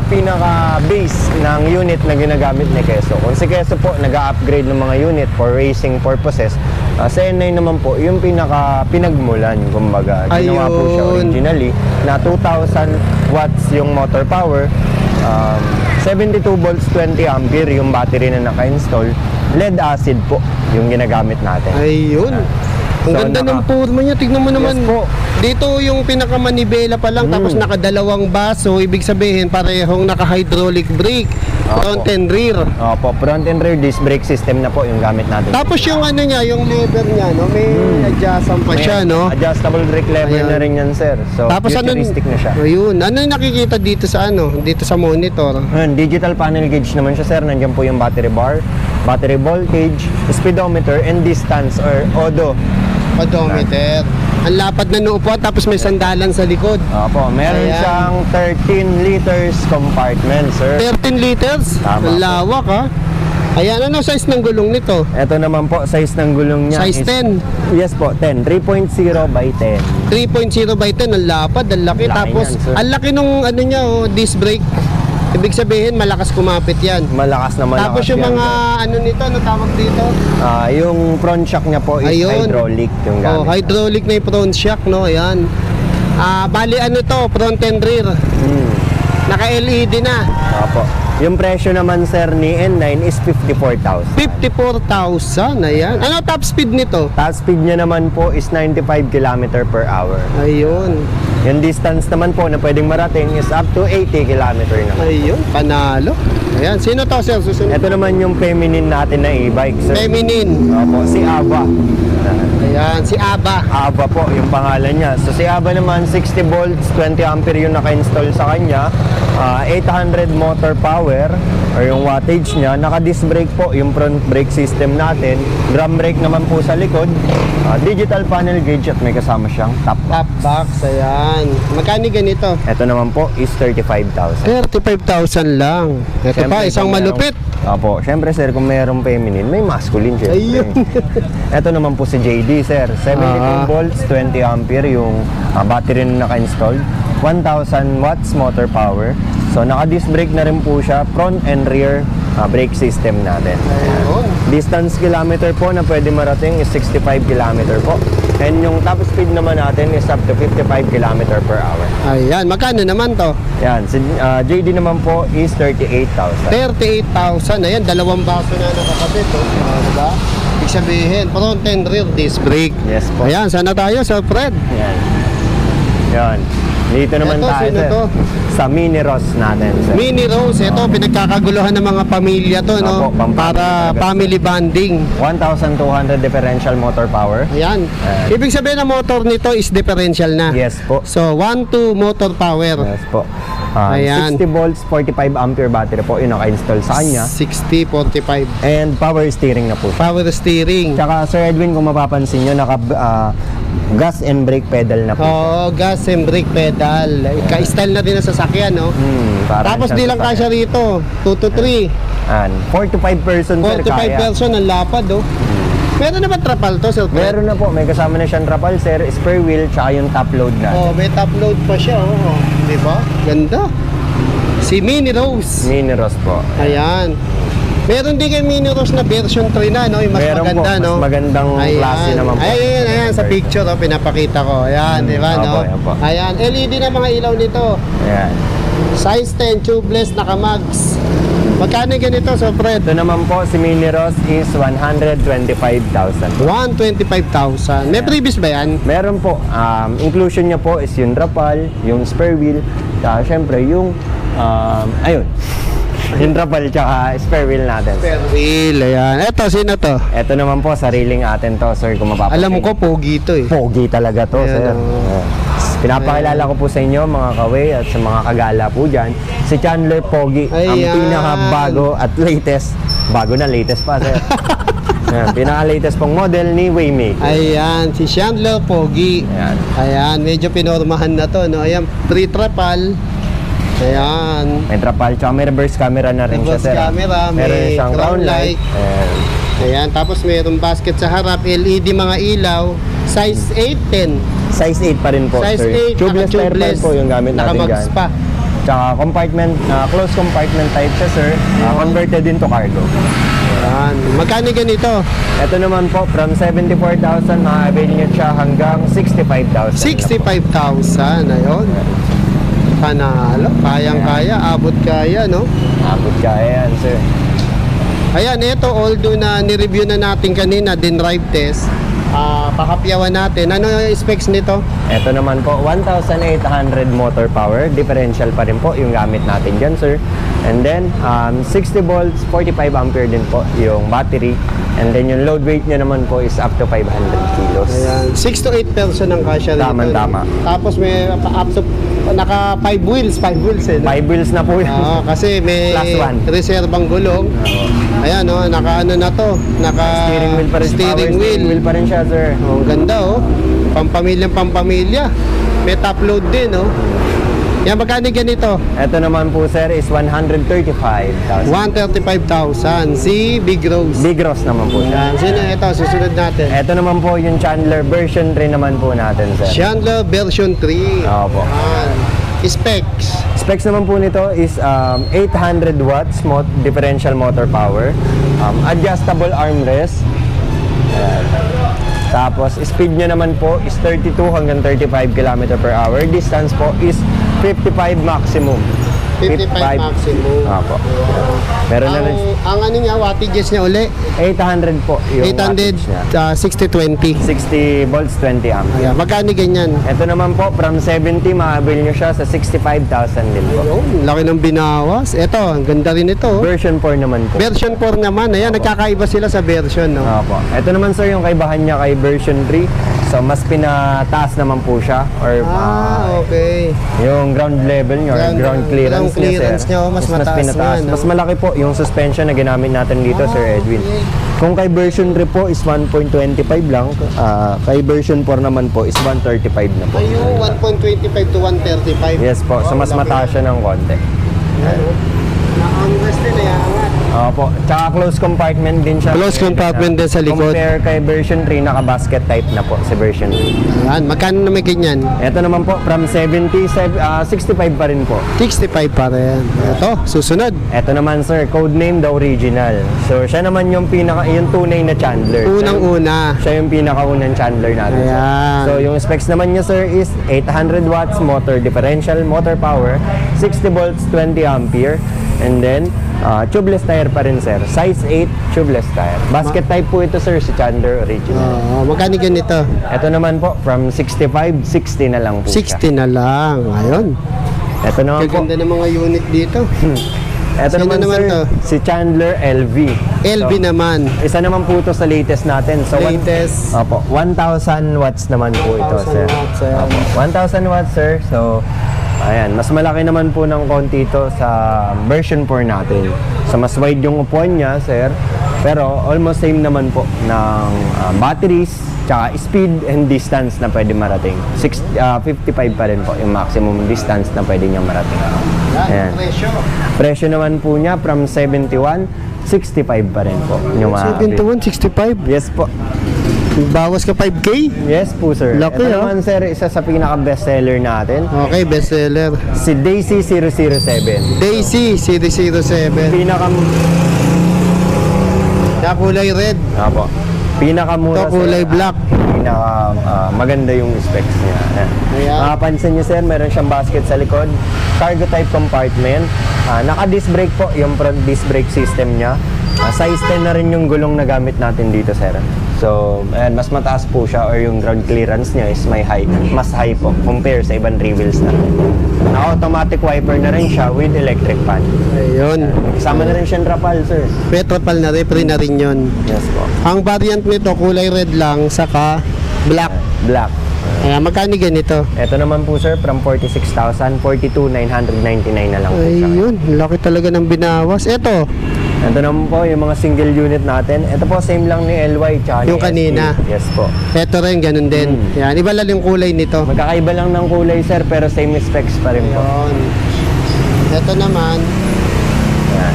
Speaker 4: pinaka-base ng unit na ginagamit ni Keso. Kung si Keso po nag-upgrade ng mga unit for racing purposes, sa N9 naman po yung pinagmulan, kumbaga. Ginawa po siya
Speaker 1: Ayun.
Speaker 4: originally na 2,000 watts yung motor power, 72 volts 20 ampere yung battery na naka-install, lead acid po yung ginagamit natin.
Speaker 1: Ayun. Ang
Speaker 4: So,
Speaker 1: ganda ng forma niya. Tignan mo naman.
Speaker 4: Yes po.
Speaker 1: Dito yung pinakamanibela pa lang, tapos nakadalawang baso. Ibig sabihin, parehong naka-hydraulic brake. Front and rear.
Speaker 4: Opo, front and rear disc brake system na po yung gamit natin.
Speaker 1: Tapos yung ano niya, yung lever niya, no? May adjustan pa siya, no?
Speaker 4: Adjustable brake lever
Speaker 1: Ayan.
Speaker 4: na rin yan, sir. So,
Speaker 1: Tapos ano,
Speaker 4: futuristic na siya.
Speaker 1: ayun, ano yung nakikita dito sa dito sa monitor?
Speaker 4: Ayan, digital panel gauge naman siya, sir. Nandiyan po yung battery bar, battery voltage, speedometer, and distance or ODO.
Speaker 1: Odometer. Ang lapad na noo po, tapos may sandalan sa likod.
Speaker 4: Opo, meron
Speaker 1: Ayan.
Speaker 4: siyang 13 liters compartment, sir.
Speaker 1: 13 liters?
Speaker 4: Tama
Speaker 1: Ang
Speaker 4: po.
Speaker 1: lawak, ha? Ayan, ano size ng gulong nito?
Speaker 4: Ito naman po, size ng gulong niya
Speaker 1: Size 10.
Speaker 4: Yes po, 10. 3.0 by 10.
Speaker 1: 3.0 by 10, ang lapad, ang laki.
Speaker 4: Laki
Speaker 1: Tapos,
Speaker 4: yan, sir.
Speaker 1: ang laki nung niya, disc brake. Ibig sabihin, malakas kumapit yan.
Speaker 4: Malakas na malakas
Speaker 1: Tapos yung
Speaker 4: yan,
Speaker 1: mga,
Speaker 4: sir.
Speaker 1: nito, ano tawag dito?
Speaker 4: Yung front shock niya po is
Speaker 1: Ayun.
Speaker 4: hydraulic yung
Speaker 1: Oh,
Speaker 4: gamit.
Speaker 1: hydraulic na yung front shock, no? Ayan. Bali, to, front and rear. Naka-LED na.
Speaker 4: Opo. Yung presyo naman, sir, ni N9 is 54,000.
Speaker 1: 54,000, ayan. Ano top speed nito?
Speaker 4: Top speed niya naman po is 95 km per hour.
Speaker 1: Ayun.
Speaker 4: Yung distance naman po na pwedeng marating is up to 80 km naman.
Speaker 1: Ayun, panalo. Ayan, sino to, sir? Susunod.
Speaker 4: Ito naman yung feminine natin na e-bike, sir.
Speaker 1: Feminine.
Speaker 4: Opo, si Ava.
Speaker 1: Ayan, si Aba.
Speaker 4: Ava po yung pangalan niya. So si Ava naman, 60 volts, 20 ampere yung naka-install sa kanya. 800 motor power or yung wattage niya. Naka-disc brake po yung front brake system natin. Drum brake naman po sa likod. Digital panel gauge at may kasama siyang top
Speaker 1: Top box, ayan. Magkano ganito?
Speaker 4: Ito naman po is 35,000.
Speaker 1: 35,000 lang. Ito
Speaker 4: Siyempre,
Speaker 1: pa, isang
Speaker 4: kung
Speaker 1: malupit.
Speaker 4: Opo, syempre sir, kung mayroong feminine, may masculine syempre.
Speaker 1: Ayun.
Speaker 4: Ito naman po si JD, sir. 72 volts, 20 ampere yung battery na naka-installed. 1,000 watts motor power. So naka-disc brake na rin po siya, front and rear brake system natin.
Speaker 1: Ayun.
Speaker 4: Distance kilometer po na pwede marating is 65 kilometer po. And yung top speed naman natin is up to 55 kilometer per hour.
Speaker 1: Ayan, magkano naman to?
Speaker 4: Yan, si JD naman po is 38,000.
Speaker 1: 38,000. Ayan, dalawang baso na nakakabit. Oh. Diba? Ibig sabihin, front and rear disc brake.
Speaker 4: Yes po.
Speaker 1: Ayan, sana tayo, Sir Fred.
Speaker 4: Yan. Yan. Dito naman
Speaker 1: Ito,
Speaker 4: tayo
Speaker 1: sino
Speaker 4: sir,
Speaker 1: to?
Speaker 4: sa Mini Ross natin sir.
Speaker 1: Mini Rose, ito, pinagkakaguluhan ng mga pamilya to, no?
Speaker 4: Opo, pampamilya
Speaker 1: Para
Speaker 4: talaga.
Speaker 1: family bonding.
Speaker 4: 1,200 differential motor power.
Speaker 1: Ayan. Ibig sabihin ng motor nito is differential na.
Speaker 4: Yes po.
Speaker 1: So, 1-2 motor power.
Speaker 4: Yes po.
Speaker 1: Ayan.
Speaker 4: 60 volts, 45 ampere battery po yung naka-install sa kanya.
Speaker 1: 60-45.
Speaker 4: And power steering na po siya.
Speaker 1: Power steering.
Speaker 4: Tsaka Sir Edwin, kung mapapansin nyo, gas and brake pedal na po.
Speaker 1: Oo, gas and brake pedal. Ka-style na din ang sasakyan, no?
Speaker 4: Parang
Speaker 1: Tapos
Speaker 4: siyang
Speaker 1: di lang kasya
Speaker 4: sasakyan.
Speaker 1: rito. 2 to 3.
Speaker 4: 4 to 5 person sir
Speaker 1: 45
Speaker 4: kaya.
Speaker 1: person ang lapad, oh. Meron na ba trapal to, Sir Fred?
Speaker 4: Meron na po, may kasama na siyang trapal sir, spare wheel, tsaka yung top load na.
Speaker 1: Oh, may top load pa siya, oh. Di ba? Ganda. Si Mini Rose.
Speaker 4: Mini Ross po.
Speaker 1: Ayan. Meron din kay Mini Rose na version 3 na, no? Yung mas
Speaker 4: Meron
Speaker 1: maganda,
Speaker 4: po, mas
Speaker 1: no?
Speaker 4: magandang klase naman po.
Speaker 1: Ayan, sa picture, oh, pinapakita ko. Ayan, di ba, no?
Speaker 4: Opo, ayan po.
Speaker 1: Ayan, LED na mga ilaw nito.
Speaker 4: Ayan.
Speaker 1: Size 10, tubeless, naka-mags. Magkano ganito, Sir Fred?
Speaker 4: Ito naman po, si Mini Ross is 125,000.
Speaker 1: 125,000. May previous ba yan?
Speaker 4: Meron po, inclusion niya po is yung rapal, yung spare wheel, tsaka syempre yung, ayun, yung rapal tsaka spare wheel natin.
Speaker 1: Spare wheel, ayan. Eto, sino to?
Speaker 4: Ito naman po, sariling atin to, sir, kung mapapansin.
Speaker 1: Alam mo ko, pogi to, eh.
Speaker 4: Pogi talaga to,
Speaker 1: Ayan,
Speaker 4: sir.
Speaker 1: oh.
Speaker 4: Ayan. Pinapakilala ko po sa inyo, mga kaway at sa mga kagala po dyan, si Chandler Pogi, ang
Speaker 1: Ayan.
Speaker 4: pinakabago at latest, bago na latest pa, sir. Ayan, pinaka-latest pong model ni Waymaker.
Speaker 1: Ayan, si Chandler Pogi.
Speaker 4: Ayan.
Speaker 1: Ayan, medyo pinormahan na to, no? Ayan, pre-trapal. Ayan.
Speaker 4: May trapal, tsaka may reverse camera na rin siya,
Speaker 1: Reverse
Speaker 4: sir.
Speaker 1: camera,
Speaker 4: Meron
Speaker 1: may
Speaker 4: siyang
Speaker 1: crown
Speaker 4: crown light.
Speaker 1: light.
Speaker 4: Ayan.
Speaker 1: Ayan, tapos mayroong basket sa harap, LED mga ilaw, size 8-10.
Speaker 4: Size 8 pa rin po,
Speaker 1: Size
Speaker 4: sir.
Speaker 1: 8,
Speaker 4: Tubeless tire
Speaker 1: naka-tubeless,
Speaker 4: po yung gamit natin
Speaker 1: naka-mags
Speaker 4: dyan.
Speaker 1: pa.
Speaker 4: Tsaka compartment, closed compartment type siya, sir. Converted into cargo.
Speaker 1: Ayan. Magkano ganito?
Speaker 4: Ito naman po, from 74,000, ma-avail nyo siya hanggang 65,000.
Speaker 1: 65,000. Ayun. Panalo. Kayang-kaya. Abot kaya, no?
Speaker 4: Abot kaya yan, sir.
Speaker 1: Ayan, ito, although na nireview na natin kanina, din drive test, pakapyawan natin. Ano yung specs nito?
Speaker 4: Ito naman po, 1,800 motor power. Differential pa rin po yung gamit natin dyan, sir. And then, 60 volts, 45 ampere din po yung battery. And then, yung load weight niya naman po is up to 500 kilos.
Speaker 1: Ayan, 6 to 8 person ang kasya nito.
Speaker 4: Tama.
Speaker 1: Tapos may up to, naka 5 wheels eh.
Speaker 4: 5 wheels na po yun.
Speaker 1: Oo, kasi may
Speaker 4: Plus one.
Speaker 1: reserbang gulong. Ayan, no, naka ano na to, naka
Speaker 4: Steering wheel pa rin,
Speaker 1: steering
Speaker 4: power steering wheel pa rin siya, sir.
Speaker 1: Oh, ang ganda, oh. Pampamilya. May top load din, oh. Yan, magkano ganito?
Speaker 4: Ito naman po, sir, is 135,000.
Speaker 1: 135,000. Si Big Rose.
Speaker 4: Big Ross naman po siya.
Speaker 1: Yan, sino ito? Susunod natin.
Speaker 4: Ito naman po yung Chandler version 3 naman po natin, sir.
Speaker 1: Chandler version 3.
Speaker 4: Opo.
Speaker 1: Yan. Specs.
Speaker 4: Specs naman po nito is 800 watts differential motor power, adjustable armrest. Ayan. Tapos speed niya naman po is 32 hanggang 35 km per hour. Distance po is 55 maximum.
Speaker 1: 55 maximum.
Speaker 4: Opo. Meron na rin
Speaker 1: Ang ano niya, wattages niya uli?
Speaker 4: 800 po yung
Speaker 1: 800,
Speaker 4: wattage niya.
Speaker 1: 60-20.
Speaker 4: 60 volts, 20 amps.
Speaker 1: Ayan, magkano ganyan?
Speaker 4: Ito naman po, from 70, maabil nyo siya sa 65,000 din po.
Speaker 1: Ayun, laki ng binawas. Ito, ang ganda rin ito. Oh.
Speaker 4: Version 4 naman po.
Speaker 1: Version 4 naman. Ayan, nagkakaiba sila sa version, no?
Speaker 4: Opo. Ito naman sir, yung kaibahan niya kay version 3. So, mas pinataas naman po siya. Or
Speaker 1: Okay.
Speaker 4: yung ground level niya or ground clearance,
Speaker 1: clearance
Speaker 4: niya,
Speaker 1: niya, mas
Speaker 4: is
Speaker 1: mataas
Speaker 4: pinataas.
Speaker 1: niya, no?
Speaker 4: Mas malaki po yung suspension na ginamit natin dito, Sir Edwin.
Speaker 1: okay.
Speaker 4: Kung kay version 3 po is 1.25 lang. Kay version 4 naman po is 135 na po.
Speaker 1: Ayun, 1.25 to 135.
Speaker 4: Yes po. So, mas
Speaker 1: laki.
Speaker 4: mataas siya ng konti.
Speaker 1: Ayan, oh. Na-armrest din, ayangat.
Speaker 4: Opo. Tsaka close compartment din siya.
Speaker 1: Close compartment din sa likod.
Speaker 4: Compare kay version 3, naka-basket type na po si version 3.
Speaker 1: Ayan, magkano na may ganyan?
Speaker 4: Ito naman po, from 65 pa rin po.
Speaker 1: 65 pa rin. Ito, susunod.
Speaker 4: Ito naman sir, codename the original. So siya naman yung tunay na Chandler.
Speaker 1: Unang-una.
Speaker 4: Siya yung pinakaunang Chandler natin. sir.
Speaker 1: Ayan.
Speaker 4: So yung specs naman niya sir is 800 watts motor differential motor power, 60 volts, 20 ampere, and then tubeless tire pa rin sir. Size 8 tubeless tire. Basket type po ito sir, si Chandler original.
Speaker 1: Magkano ganito?
Speaker 4: Ito naman po, from 65, 60 na lang po siya.
Speaker 1: 60 na lang. Ayun.
Speaker 4: Ito naman po.
Speaker 1: Kaganda ng mga unit dito.
Speaker 4: Ito
Speaker 1: Sino
Speaker 4: naman,
Speaker 1: naman
Speaker 4: sir,
Speaker 1: to?
Speaker 4: si Chandler LV.
Speaker 1: LV
Speaker 4: So,
Speaker 1: naman.
Speaker 4: isa naman po ito sa latest natin. So,
Speaker 1: Latest.
Speaker 4: Opo, 1,000 watts naman po ito,
Speaker 1: 1,000
Speaker 4: sir.
Speaker 1: watts, ayan.
Speaker 4: Opo, 1,000 watts, sir. So, ayan, mas malaki naman po ng konti ito sa version 4 natin. So, mas wide yung upuan niya, sir. Pero, almost same naman po ng batteries, tsaka speed and distance na pwede marating. 55 pa rin po yung maximum distance na pwede niyang marating. Ayan.
Speaker 1: Presyo.
Speaker 4: Presyo naman po niya from 71, 65 pa rin po. Yung maaabot.
Speaker 1: 71, 65.
Speaker 4: Yes po.
Speaker 1: Bawas ka 5K?
Speaker 4: Yes po sir.
Speaker 1: Laki,
Speaker 4: Ito
Speaker 1: ah.
Speaker 4: naman sir, isa sa pinaka-bestseller natin.
Speaker 1: Okay, bestseller.
Speaker 4: Si Daisy 007.
Speaker 1: Daisy, Series 07.
Speaker 4: Pinaka...
Speaker 1: Na kulay red.
Speaker 4: Apo. Pinakamura
Speaker 1: Ito kulay
Speaker 4: sir.
Speaker 1: black.
Speaker 4: Pinaka maganda yung specs niya. Ayan.
Speaker 1: Ayan.
Speaker 4: Makapansin niyo sir, meron siyang basket sa likod. Cargo type compartment. Naka-disc brake po, yung front disc brake system niya. Size 10 na rin yung gulong na gamit natin dito sir. So, ayan, mas mataas po siya or yung ground clearance niya is mas high po compare sa ibang three wheels natin. Naka-automatic wiper na rin siya with electric fan.
Speaker 1: Ayun.
Speaker 4: Kasama na rin siyang trapal sir.
Speaker 1: Petropal na refri na rin yun.
Speaker 4: Yes po.
Speaker 1: Ang variant nito, kulay red lang, saka black.
Speaker 4: Black.
Speaker 1: Ayan, magkano ganito?
Speaker 4: Ito naman po sir, from 46,000, 42,999 na lang po siya.
Speaker 1: Ayun, laki talaga ng binawas. Ito,
Speaker 4: Ito naman po yung mga single unit natin. Ito po same lang ni LY tsaka ni
Speaker 1: Yung kanina.
Speaker 4: ST. Yes po.
Speaker 1: ito rin, ganun din. Ayan, iba lang yung kulay nito.
Speaker 4: Magkakaiba lang ng kulay sir pero same specs pa rin po.
Speaker 1: Ayun. Ito naman,
Speaker 4: Yan.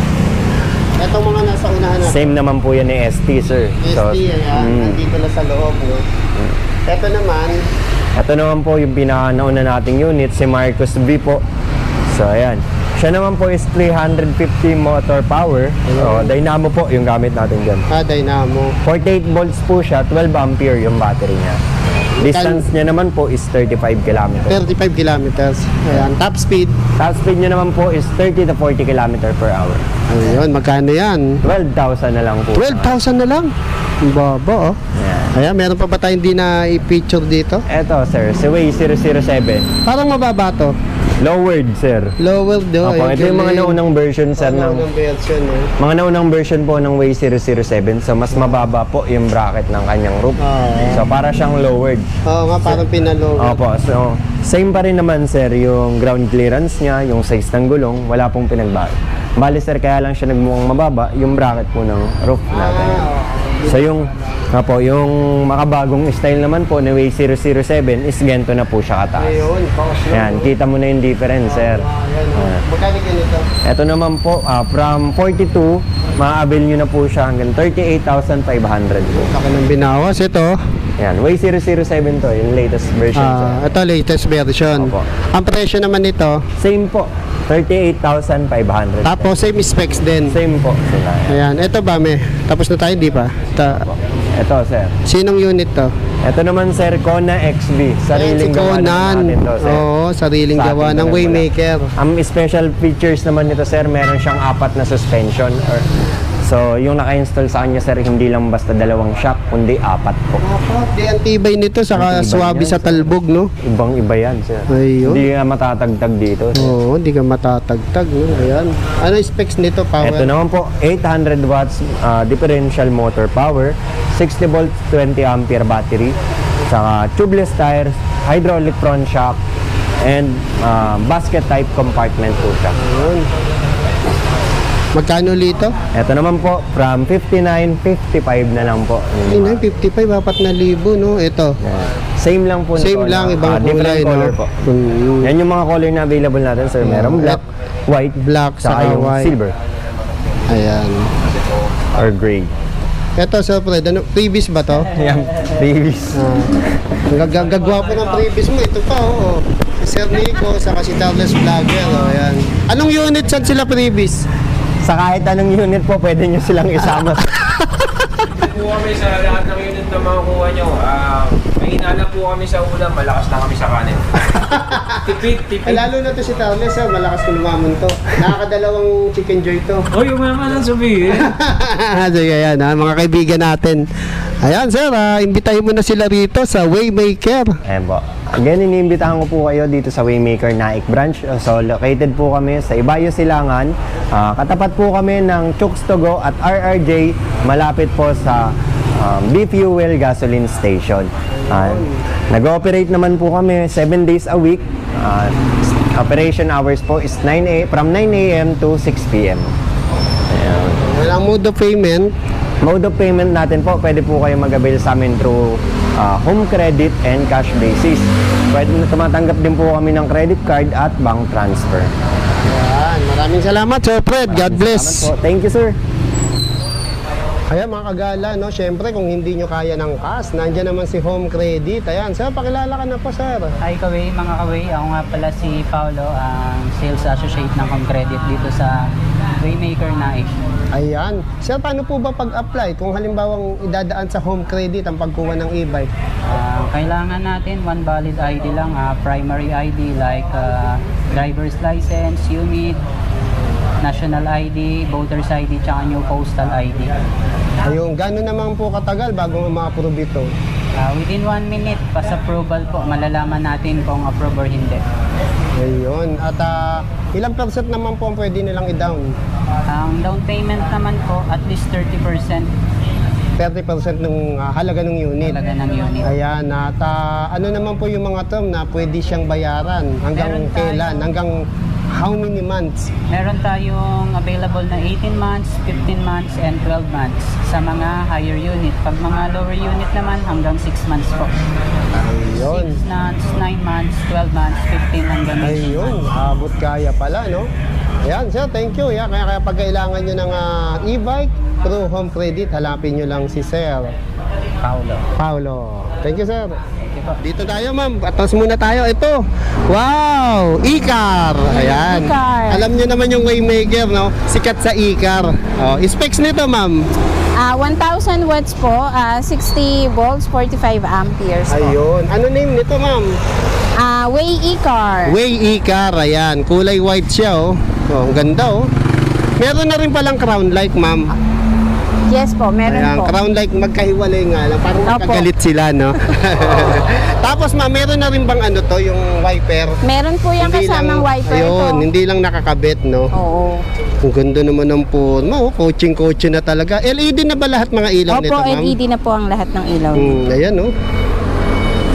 Speaker 1: itong mga nasa unahan natin.
Speaker 4: Same naman po yan ni ST sir.
Speaker 1: ST, ayan, nandito na sa loob. No? Ito naman,
Speaker 4: Ito naman po yung pinaka-nauna nating unit, si Marcos V po. So ayan. Siya naman po is 350 motor power. So, dynamo po yung gamit natin dyan.
Speaker 1: Dynamo.
Speaker 4: 48 volts po siya, 12 ampere yung battery niya. Distance niya naman po is 35 km.
Speaker 1: 35 kilometers. Ayan, top speed.
Speaker 4: Top speed niya naman po is 30 to 40 km per hour.
Speaker 1: Ayun, magkano yan?
Speaker 4: 12,000 na lang po.
Speaker 1: 12,000 na lang. Ang baba, oh.
Speaker 4: Ayan.
Speaker 1: Ayan, meron pa ba tayong hindi na i-feature dito?
Speaker 4: Eto sir, si Way 007.
Speaker 1: Parang mababa to.
Speaker 4: Lowered sir.
Speaker 1: Lower do.
Speaker 4: Opo, ito yung mga naunang version sir ng
Speaker 1: Naunang version, eh.
Speaker 4: mga naunang version po ng Way 007. So mas mababa po yung bracket ng kanyang roof. So para siyang lowered.
Speaker 1: Oo nga, parang pinalower.
Speaker 4: Opo, so same pa rin naman sir yung ground clearance niya, yung size ng gulong, wala pong pinagbago. Bali sir, kaya lang siya nagmukhang mababa yung bracket po ng roof natin. So yung makabagong style naman po ni Way 007 is ganito na po siya kataas.
Speaker 1: Ayun,
Speaker 4: Yan, kita mo na yung difference sir.
Speaker 1: Magkano ganito?
Speaker 4: Ito naman po, from 42, ma-avail nyo na po siya hanggang 38,500 po.
Speaker 1: Laki ng binawas. Ito,
Speaker 4: Yan, Way 007 to, yung latest version sir.
Speaker 1: ito latest version.
Speaker 4: Opo.
Speaker 1: Ang presyo naman nito,
Speaker 4: Same po, 38,500.
Speaker 1: tapos same specs din.
Speaker 4: Same po sila.
Speaker 1: Ayan, ito ba, me? Tapos na tayo, di ba?
Speaker 4: Ito sir.
Speaker 1: Sinong unit to?
Speaker 4: Ito naman sir, Kona XB. Sariling
Speaker 1: Si
Speaker 4: gawa
Speaker 1: Conan.
Speaker 4: natin to sir.
Speaker 1: Oo, sariling
Speaker 4: Sa
Speaker 1: gawa
Speaker 4: ating
Speaker 1: ng
Speaker 4: pinagmula.
Speaker 1: Waymaker.
Speaker 4: Ang special features naman nito sir, meron siyang 4 na suspension. So yung naka-install sa kanya sir, hindi lang basta 2 shock, kundi 4 po.
Speaker 1: Di ang tibay nito, saka
Speaker 4: Ang tibay
Speaker 1: swabe
Speaker 4: niyan,
Speaker 1: sa talbog, no?
Speaker 4: Ibang iba yan sir.
Speaker 1: Ayun.
Speaker 4: Hindi nga matatagtag dito sir.
Speaker 1: Oo, hindi ka matatagtag, no? Ayan. Ano yung specs nito, power?
Speaker 4: Ito naman po, 800 watts differential motor power, 60 volts, 20 ampere battery, saka tubeless tires, hydraulic front shock, and basket type compartment po siya.
Speaker 1: Ayun. Magkano lito?
Speaker 4: Ito naman po, from 59.55 na lang po.
Speaker 1: Hindi na, 55, 4,000, no? Ito.
Speaker 4: Yan. Same lang po.
Speaker 1: Same lang, ibang kulay,
Speaker 4: different color
Speaker 1: no?
Speaker 4: po.
Speaker 1: Mm.
Speaker 4: Yan yung mga color na available natin sir. Meron black, white,
Speaker 1: Black,
Speaker 4: saka
Speaker 1: saka
Speaker 4: yung
Speaker 1: white.
Speaker 4: silver.
Speaker 1: Ayan.
Speaker 4: Or gray.
Speaker 1: Ito, Sir Fred, ano, previous ba to?
Speaker 4: Yan, babies.
Speaker 1: Gagagwapo ng previous mo. Ito pa, oo. Si Sir Nico, saka si Tarles Vlogger. O, ayan. Anong unit saan sila previous?
Speaker 4: Sa kahit anong unit po, pwede nyo silang isama.
Speaker 2: po kami sa lahat ng unit na makukuha nyo. May hinala po kami sa ulam, malakas na kami sa kanin. Tipid.
Speaker 1: Lalo na to si Tarles, sir. Malakas ko lumamon to. Nakakadalawang chicken joy to.
Speaker 2: Uy, umama lang sabihin.
Speaker 1: Sige, ayan, mga kaibigan natin. Ayan, sir, imbitahin mo na sila rito sa Waymaker.
Speaker 4: Ayan po. Again, iniimbitahan ko po kayo dito sa Waymaker Naik Branch. So, located po kami sa Ibayo, Silangan. Katapat po kami ng Chooks to Go at RRJ. Malapit po sa B-Fuel Gasoline Station. Nag-ooperate naman po kami 7 days a week. Operation hours po is from 9 a.m. to 6 p.m. Ayan.
Speaker 1: Walang mode of payment.
Speaker 4: Mode of payment natin po, pwede po kayo mag-avail sa amin through home credit and cash basis. Pwede tumatanggap din po kami ng credit card at bank transfer.
Speaker 1: Ayan, maraming salamat, Sir Fred. God bless.
Speaker 4: Salamat po. Thank you, sir.
Speaker 1: Ayan, mga kagala, no? Siyempre, kung hindi nyo kaya ng cash, nandiyan naman si Home Credit. Ayan, sir, pakilala ka na po, sir.
Speaker 3: Hi Kaway, mga Kaway. Ako nga pala si Paolo, ang Sales Associate ng Home Credit dito sa Waymaker Naik.
Speaker 1: Ayan. Sir, paano po ba pag-apply kung halimbawang idadaan sa Home Credit ang pagkuha ng e-bike?
Speaker 3: Kailangan natin one valid ID lang, primary ID like driver's license, unit, national ID, voter's ID, tsaka new postal ID.
Speaker 1: Ayun, gano'n naman po katagal bago ma-approve ito?
Speaker 3: Within 1 minute, pas approval po, malalaman natin kung approve or hindi.
Speaker 1: Ayun. At ilang percent naman po ang pwede nilang i-down?
Speaker 3: Ang down payment naman po, at least 30%
Speaker 1: 30% ng halaga ng unit.
Speaker 3: talaga ng unit.
Speaker 1: Ayan, at ano naman po yung mga term na pwede siyang bayaran? Hanggang
Speaker 3: Meron tayo.
Speaker 1: kailan? Hanggang how many months?
Speaker 3: Meron tayong available na 18 months, 15 months, and 12 months sa mga higher unit. Pag mga lower unit naman, hanggang 6 months po.
Speaker 1: Ayun.
Speaker 3: 6 months, 9 months, 12 months, 15 hanggang 18
Speaker 1: Ayun,
Speaker 3: months.
Speaker 1: abot kaya pala, no? Ayan, sir, thank you. Yeah, kaya pag kailangan nyo ng e-bike through Home Credit, halapin nyo lang si Sir
Speaker 3: Paolo.
Speaker 1: Paulo. Thank you, sir.
Speaker 3: Thank you po.
Speaker 1: Dito tayo, ma'am. Atas muna tayo. Ito. Wow! E-car. Ayan.
Speaker 5: E-car.
Speaker 1: Alam nyo naman yung Waymaker, no? Sikat sa e-car. Oh, specs nito, ma'am.
Speaker 5: 1,000 watts po, 60 volts, 45 amperes po.
Speaker 1: Ayun. Ano name nito, ma'am?
Speaker 5: Way e-car.
Speaker 1: Way e-car. Ayan. Kulay white siya, oh. Oh, ang ganda, oh. Meron na rin palang crown light, ma'am.
Speaker 5: Yes po, meron
Speaker 1: Ayan,
Speaker 5: po.
Speaker 1: crown light magkahiwalay nga lang. Parang
Speaker 5: Opo.
Speaker 1: magkagalit sila, no? Tapos, ma'am, meron na rin bang ano to, yung wiper?
Speaker 5: Meron po yung kasamang wiper
Speaker 1: ayun,
Speaker 5: ito.
Speaker 1: hindi lang nakakabit, no?
Speaker 5: Oo.
Speaker 1: Ang ganda naman ng forma, oh. Coaching na talaga. LED na ba lahat mga ilaw nito,
Speaker 5: Opo,
Speaker 1: ma'am?
Speaker 5: LED na po ang lahat ng ilaw.
Speaker 1: Ayan, oh.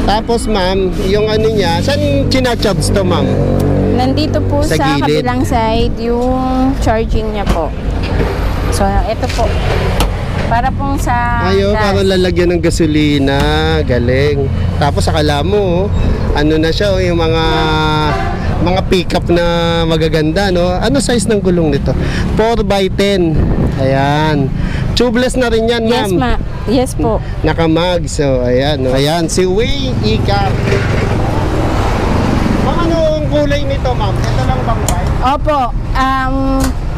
Speaker 1: Tapos, ma'am, yung ano niya, saan chinacharge to, ma'am?
Speaker 5: Nandito po
Speaker 1: Sa
Speaker 5: sa
Speaker 1: gilid.
Speaker 5: kabilang side yung charging niya po. So, ito po. Para pong sa
Speaker 1: Ayo,
Speaker 5: gas.
Speaker 1: parang lalagyan ng gasolina. Galing. Tapos akala mo, oh, ano na siya, oh, yung mga pickup na magaganda, no? Ano size ng gulong nito? 4x10. Ayan. Tubeless na rin yan,
Speaker 5: Yes,
Speaker 1: ma'am.
Speaker 5: Yes po.
Speaker 1: Nakamag. So, ayan. No? Ayan, si Way e-car. Ma'am, anong kulay nito, ma'am? Ito lang bang white?
Speaker 5: Opo.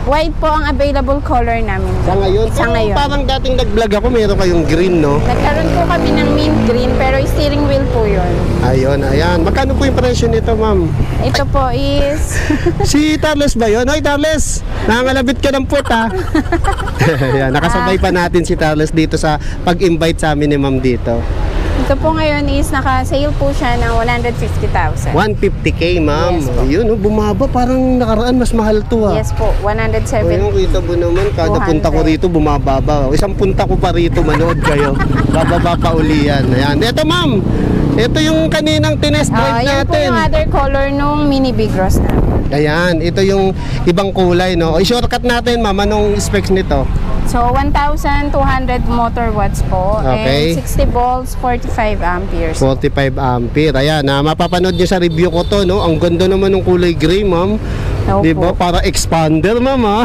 Speaker 5: White po ang available color namin.
Speaker 1: Sa ngayon?
Speaker 5: Sa
Speaker 1: Pero
Speaker 5: ngayon.
Speaker 1: parang dating nag-vlog ako, meron kayong green, no?
Speaker 5: Nagkaroon po kami ng mint green pero steering wheel po yun.
Speaker 1: Ayun, ayan. Magkano po yung presyo nito, ma'am?
Speaker 5: Ito po is
Speaker 1: Si Tarles ba yun? Hoy, Tarles! Nangangalabit ka ng puwet, ha? Ayan, nakasabay pa natin si Tarles dito sa pag-invite sa amin ni ma'am dito.
Speaker 5: ito po ngayon is naka-sale po siya ng 150,000.
Speaker 1: 150k, ma'am.
Speaker 5: Yes po.
Speaker 1: Ayun, oh, bumaba. Parang nakaraan, mas mahal to, ha?
Speaker 5: Yes po, 107.
Speaker 1: Ayun, kita mo naman, kada
Speaker 5: 200.
Speaker 1: punta ko rito, bumababa. Isang punta ko pa rito, manood kayo. Bababa pa uli yan. Ayan. Ito, ma'am. Ito yung kaninang tinest drive
Speaker 5: Yan po
Speaker 1: natin.
Speaker 5: yung other color nung mini Big Ross namin.
Speaker 1: Ayan, ito yung ibang kulay, no? I-shortcut natin, ma'am, anong specs nito?
Speaker 5: So, 1,200 motor watts po.
Speaker 1: Okay.
Speaker 5: And 60 volts, 45 amperes.
Speaker 1: 45 ampere. Ayan, mapapanood nyo sa review ko to, no? Ang ganda naman ng kulay gray, ma'am.
Speaker 5: Opo.
Speaker 1: Di ba? Para expander, ma'am, ha?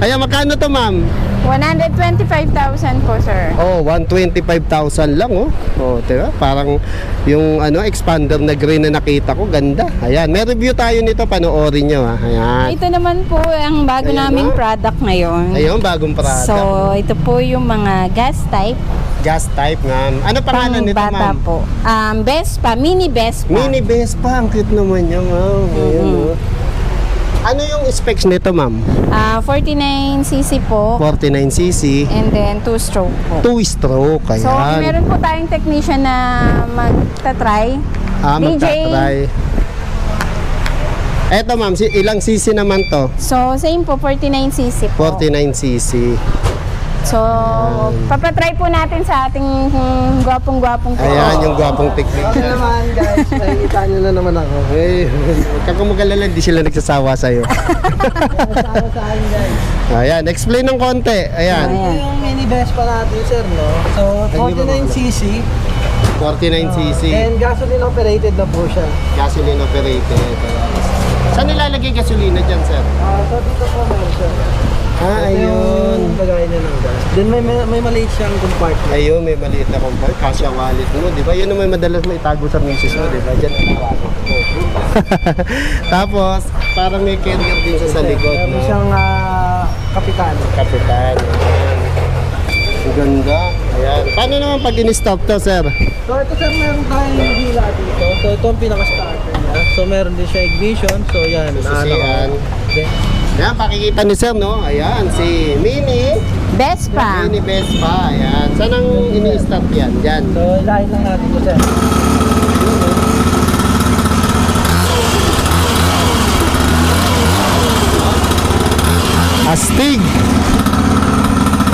Speaker 1: Ayan, magkano to, ma'am?
Speaker 5: 125,000 po, sir.
Speaker 1: Oh, 125,000 lang, oh. Oh, diba? Parang yung expander na green na nakita ko, ganda. Ayan, may review tayo nito, panoorin nyo, ha. Ayan.
Speaker 5: Ito naman po ang bago
Speaker 1: Ayan,
Speaker 5: naming
Speaker 1: oh.
Speaker 5: product ngayon.
Speaker 1: Ayun, bagong product.
Speaker 5: So, ito po yung mga gas type.
Speaker 1: Gas type, ma'am. Ano pangalan nito,
Speaker 5: Bata
Speaker 1: ma'am?
Speaker 5: po. Vespa, mini Vespa.
Speaker 1: Mini Vespa, ang cute naman niya, ma'am. Ayun, oh. Ano yung specs nito, ma'am?
Speaker 5: 49cc po.
Speaker 1: 49cc,
Speaker 5: And then 2-stroke po.
Speaker 1: 2-stroke, ayan.
Speaker 5: So, meron po tayong technician na magta-try.
Speaker 1: Magta-try. Eto, ma'am, ilang cc naman to?
Speaker 5: So, same po, 49cc po.
Speaker 1: 49cc.
Speaker 5: So, papatry po natin sa ating gwapong-gwapong po.
Speaker 1: Ayan, yung gwapong technique.
Speaker 6: Kasi naman guys, nakikita nyo na naman ako.
Speaker 1: Hey, huwag kang magalala, hindi sila nagsasawa sa'yo.
Speaker 6: Sama sa akin guys.
Speaker 1: Ayan, explain ng konti. Ayan,
Speaker 6: Ito yung mini Vespa natin sir, no? So, 49cc.
Speaker 1: 49cc.
Speaker 6: And gasoline operated na po siya.
Speaker 1: Gasoline operated. Ayan. Saan nilalagay gasolina dyan, sir?
Speaker 6: So, dito po meron siya.
Speaker 1: Ah,
Speaker 6: Ito
Speaker 1: ayun.
Speaker 6: yung lagay niya ng gas. Then may maliit siyang compartment.
Speaker 1: Ayun, may maliit na compare. Kasya wallet mo, di ba? Yun naman madalas mo itago sa misis mo, di ba? Diyan ang wallet mo. Tapos, parang may carrier din sa likod,
Speaker 6: Meron
Speaker 1: no?
Speaker 6: siyang kapitan.
Speaker 1: Kapitan. Ayan. Ang ganda. Ayan. Paano naman pag in-stop to, sir?
Speaker 6: So, ito sir, meron tayong hila dito. So, ito ang pinaka-starter niya. So, meron din siya ignition. So, yan.
Speaker 1: Sisian. Ayan, pakikita ni sir, no? Ayan, si Mini.
Speaker 5: Vespa.
Speaker 1: Mini Vespa. Ayan. Saan ang ini-start yan? Diyan.
Speaker 6: So, ilahin lang natin ito sir.
Speaker 1: Astig.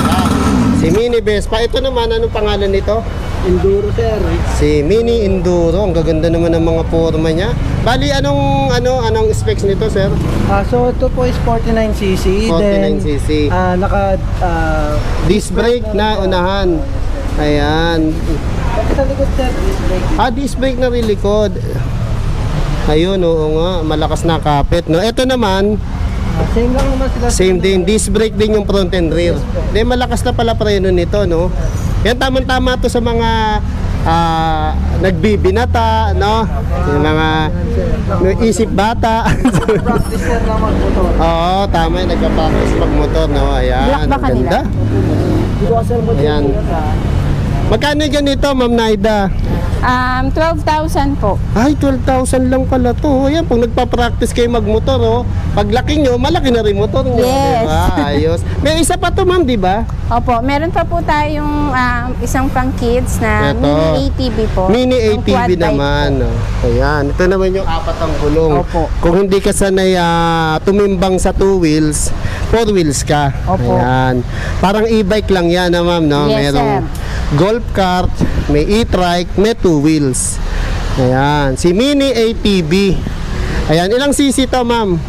Speaker 1: Ayan. Si Mini Vespa. Ito naman, anong pangalan nito?
Speaker 6: Enduro sir.
Speaker 1: Si Mini Enduro. Ang gaganda naman ng mga forma niya. Bali, anong specs nito, sir?
Speaker 6: So, ito po is 49cc.
Speaker 1: 49cc.
Speaker 6: Then, naka...
Speaker 1: Disc brake na unahan. Ayan.
Speaker 6: sa likod sir, disc brake.
Speaker 1: Disc brake na rin likod. Ayun, oo nga. Malakas na kapit, no? Ito naman,
Speaker 6: Same lang naman sila.
Speaker 1: same din. Disc brake din yung front and rear. Then, malakas na pala preno nito, no? Yan, tamang-tama to sa mga nagbibinata, no? Yung mga isip bata.
Speaker 6: Practice sir lang mag-motor.
Speaker 1: Oo, tama yung nagpa-practice pag-motor, no? Ayan,
Speaker 5: Black ba kanila?
Speaker 1: ganda.
Speaker 6: Hindi ko kasi motor.
Speaker 1: Ayan. Magkano yung ganito, Ma'am Naida?
Speaker 5: 12,000 po.
Speaker 1: Ay, 12,000 lang pala to. Ayan, pag nagpa-practice kayo magmotor, oh, paglaki nyo, malaki na rin motor nyo.
Speaker 5: Yes.
Speaker 1: Diba? Ayos. May isa pa to, ma'am, di ba?
Speaker 5: Opo, meron pa po tayong isang pang kids na
Speaker 1: Ito.
Speaker 5: mini ATV po.
Speaker 1: Mini
Speaker 5: Yung
Speaker 1: ATV
Speaker 5: quad bike
Speaker 1: naman.
Speaker 5: po.
Speaker 1: Oh. Ayan, ito naman yung apat ang gulong.
Speaker 5: Opo.
Speaker 1: Kung hindi ka sanay tumimbang sa 2 wheels, 4 wheels ka.
Speaker 5: Opo.
Speaker 1: Ayan. Parang e-bike lang yan, ma'am, no?
Speaker 5: Yes,
Speaker 1: Merong golf cart, may e-trike, may 2 wheels. Ayan, si Mini ATV. Ayan, ilang cc to, ma'am?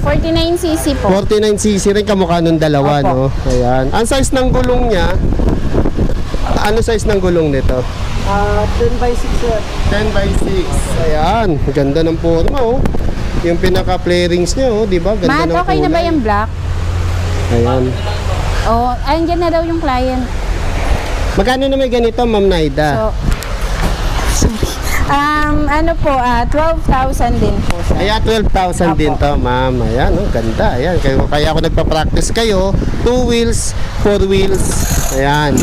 Speaker 5: 49cc po.
Speaker 1: 49cc rin, kamukha nung dalawa,
Speaker 5: Opo.
Speaker 1: no? Ayan. Ang size ng gulong niya, ano size ng gulong nito?
Speaker 6: 10x6 sir.
Speaker 1: 10x6. Ayan, ganda ng forma, oh. Yung pinaka-flarings niya, oh, di ba? Ganda
Speaker 5: Matt,
Speaker 1: ng
Speaker 5: okay na ba
Speaker 1: kulay.
Speaker 5: yung black?
Speaker 1: Ayan.
Speaker 5: Oh, andyan na daw yung client.
Speaker 1: Magkano na may ganito, Ma'am Naida?
Speaker 5: So, ano po, 12,000 din po siya.
Speaker 1: Ayan, 12,000 din to, ma'am. Ayan, oh, ganda. Ayan, kaya ako nagpa-practice kayo. 2 wheels, 4 wheels. Ayan.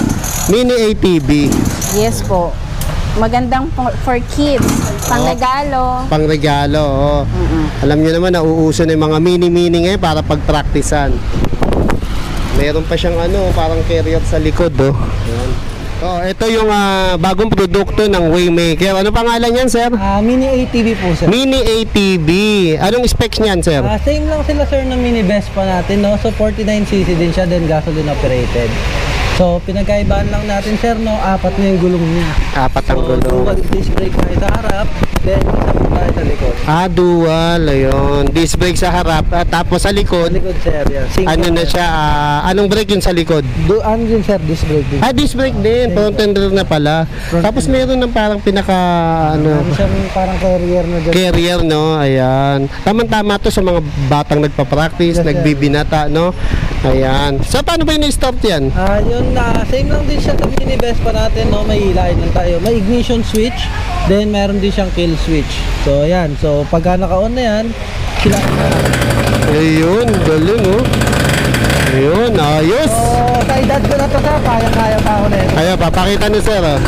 Speaker 1: Mini ATV.
Speaker 5: Yes po. Magandang for kids. Pangregalo.
Speaker 1: Pangregalo, oh. Alam niyo naman, nauuso na yung mga mini-mini ngayon para pag-practicean. Meron pa siyang parang carrier sa likod, oh. Ayan. Oh, ito yung bagong produkto ng Waymaker. Ano pangalan niyan, sir?
Speaker 6: Mini ATV po sir.
Speaker 1: Mini ATV. Anong specs niyan, sir?
Speaker 6: Same lang sila sir ng mini Vespa natin, no? So 49cc din siya, then gasoline operated. So, pinagkaibahan lang natin, sir, no? 4 na yung gulong niya.
Speaker 1: 4 ang
Speaker 6: So,
Speaker 1: gulong.
Speaker 6: dual disc brake tayo sa harap, then isa po tayo sa likod.
Speaker 1: Dual, ayun. Disc brake sa harap, tapos sa
Speaker 6: Sa
Speaker 1: likod,
Speaker 6: likod, sir, yan. Synchro,
Speaker 1: ano na
Speaker 6: sir.
Speaker 1: siya, anong brake yun sa likod?
Speaker 6: Ano din, sir, disc brake din.
Speaker 1: Disc brake din, front ender na pala. Tapos meron ng parang pinaka,
Speaker 6: Ano siyang parang carrier na dyan.
Speaker 1: carrier, no? Ayan. Tama-tama to sa mga batang nagpa-practice,
Speaker 6: Yes, sir.
Speaker 1: nagbibinata, no? Ayan. So, paano ba yung start yan?
Speaker 6: Yun na, same lang din siya sa mini Vespa natin, no? May hilahin lang tayo. May ignition switch, then meron din siyang kill switch. So, ayan. So, pagka naka-on na yan, sila.
Speaker 1: Ayun, galing, oh. Ayun, ayos.
Speaker 6: So, sa edad ko na to, sir, kaya-kaya pa ako na yun.
Speaker 1: Ayan, papakita ni sir, oh.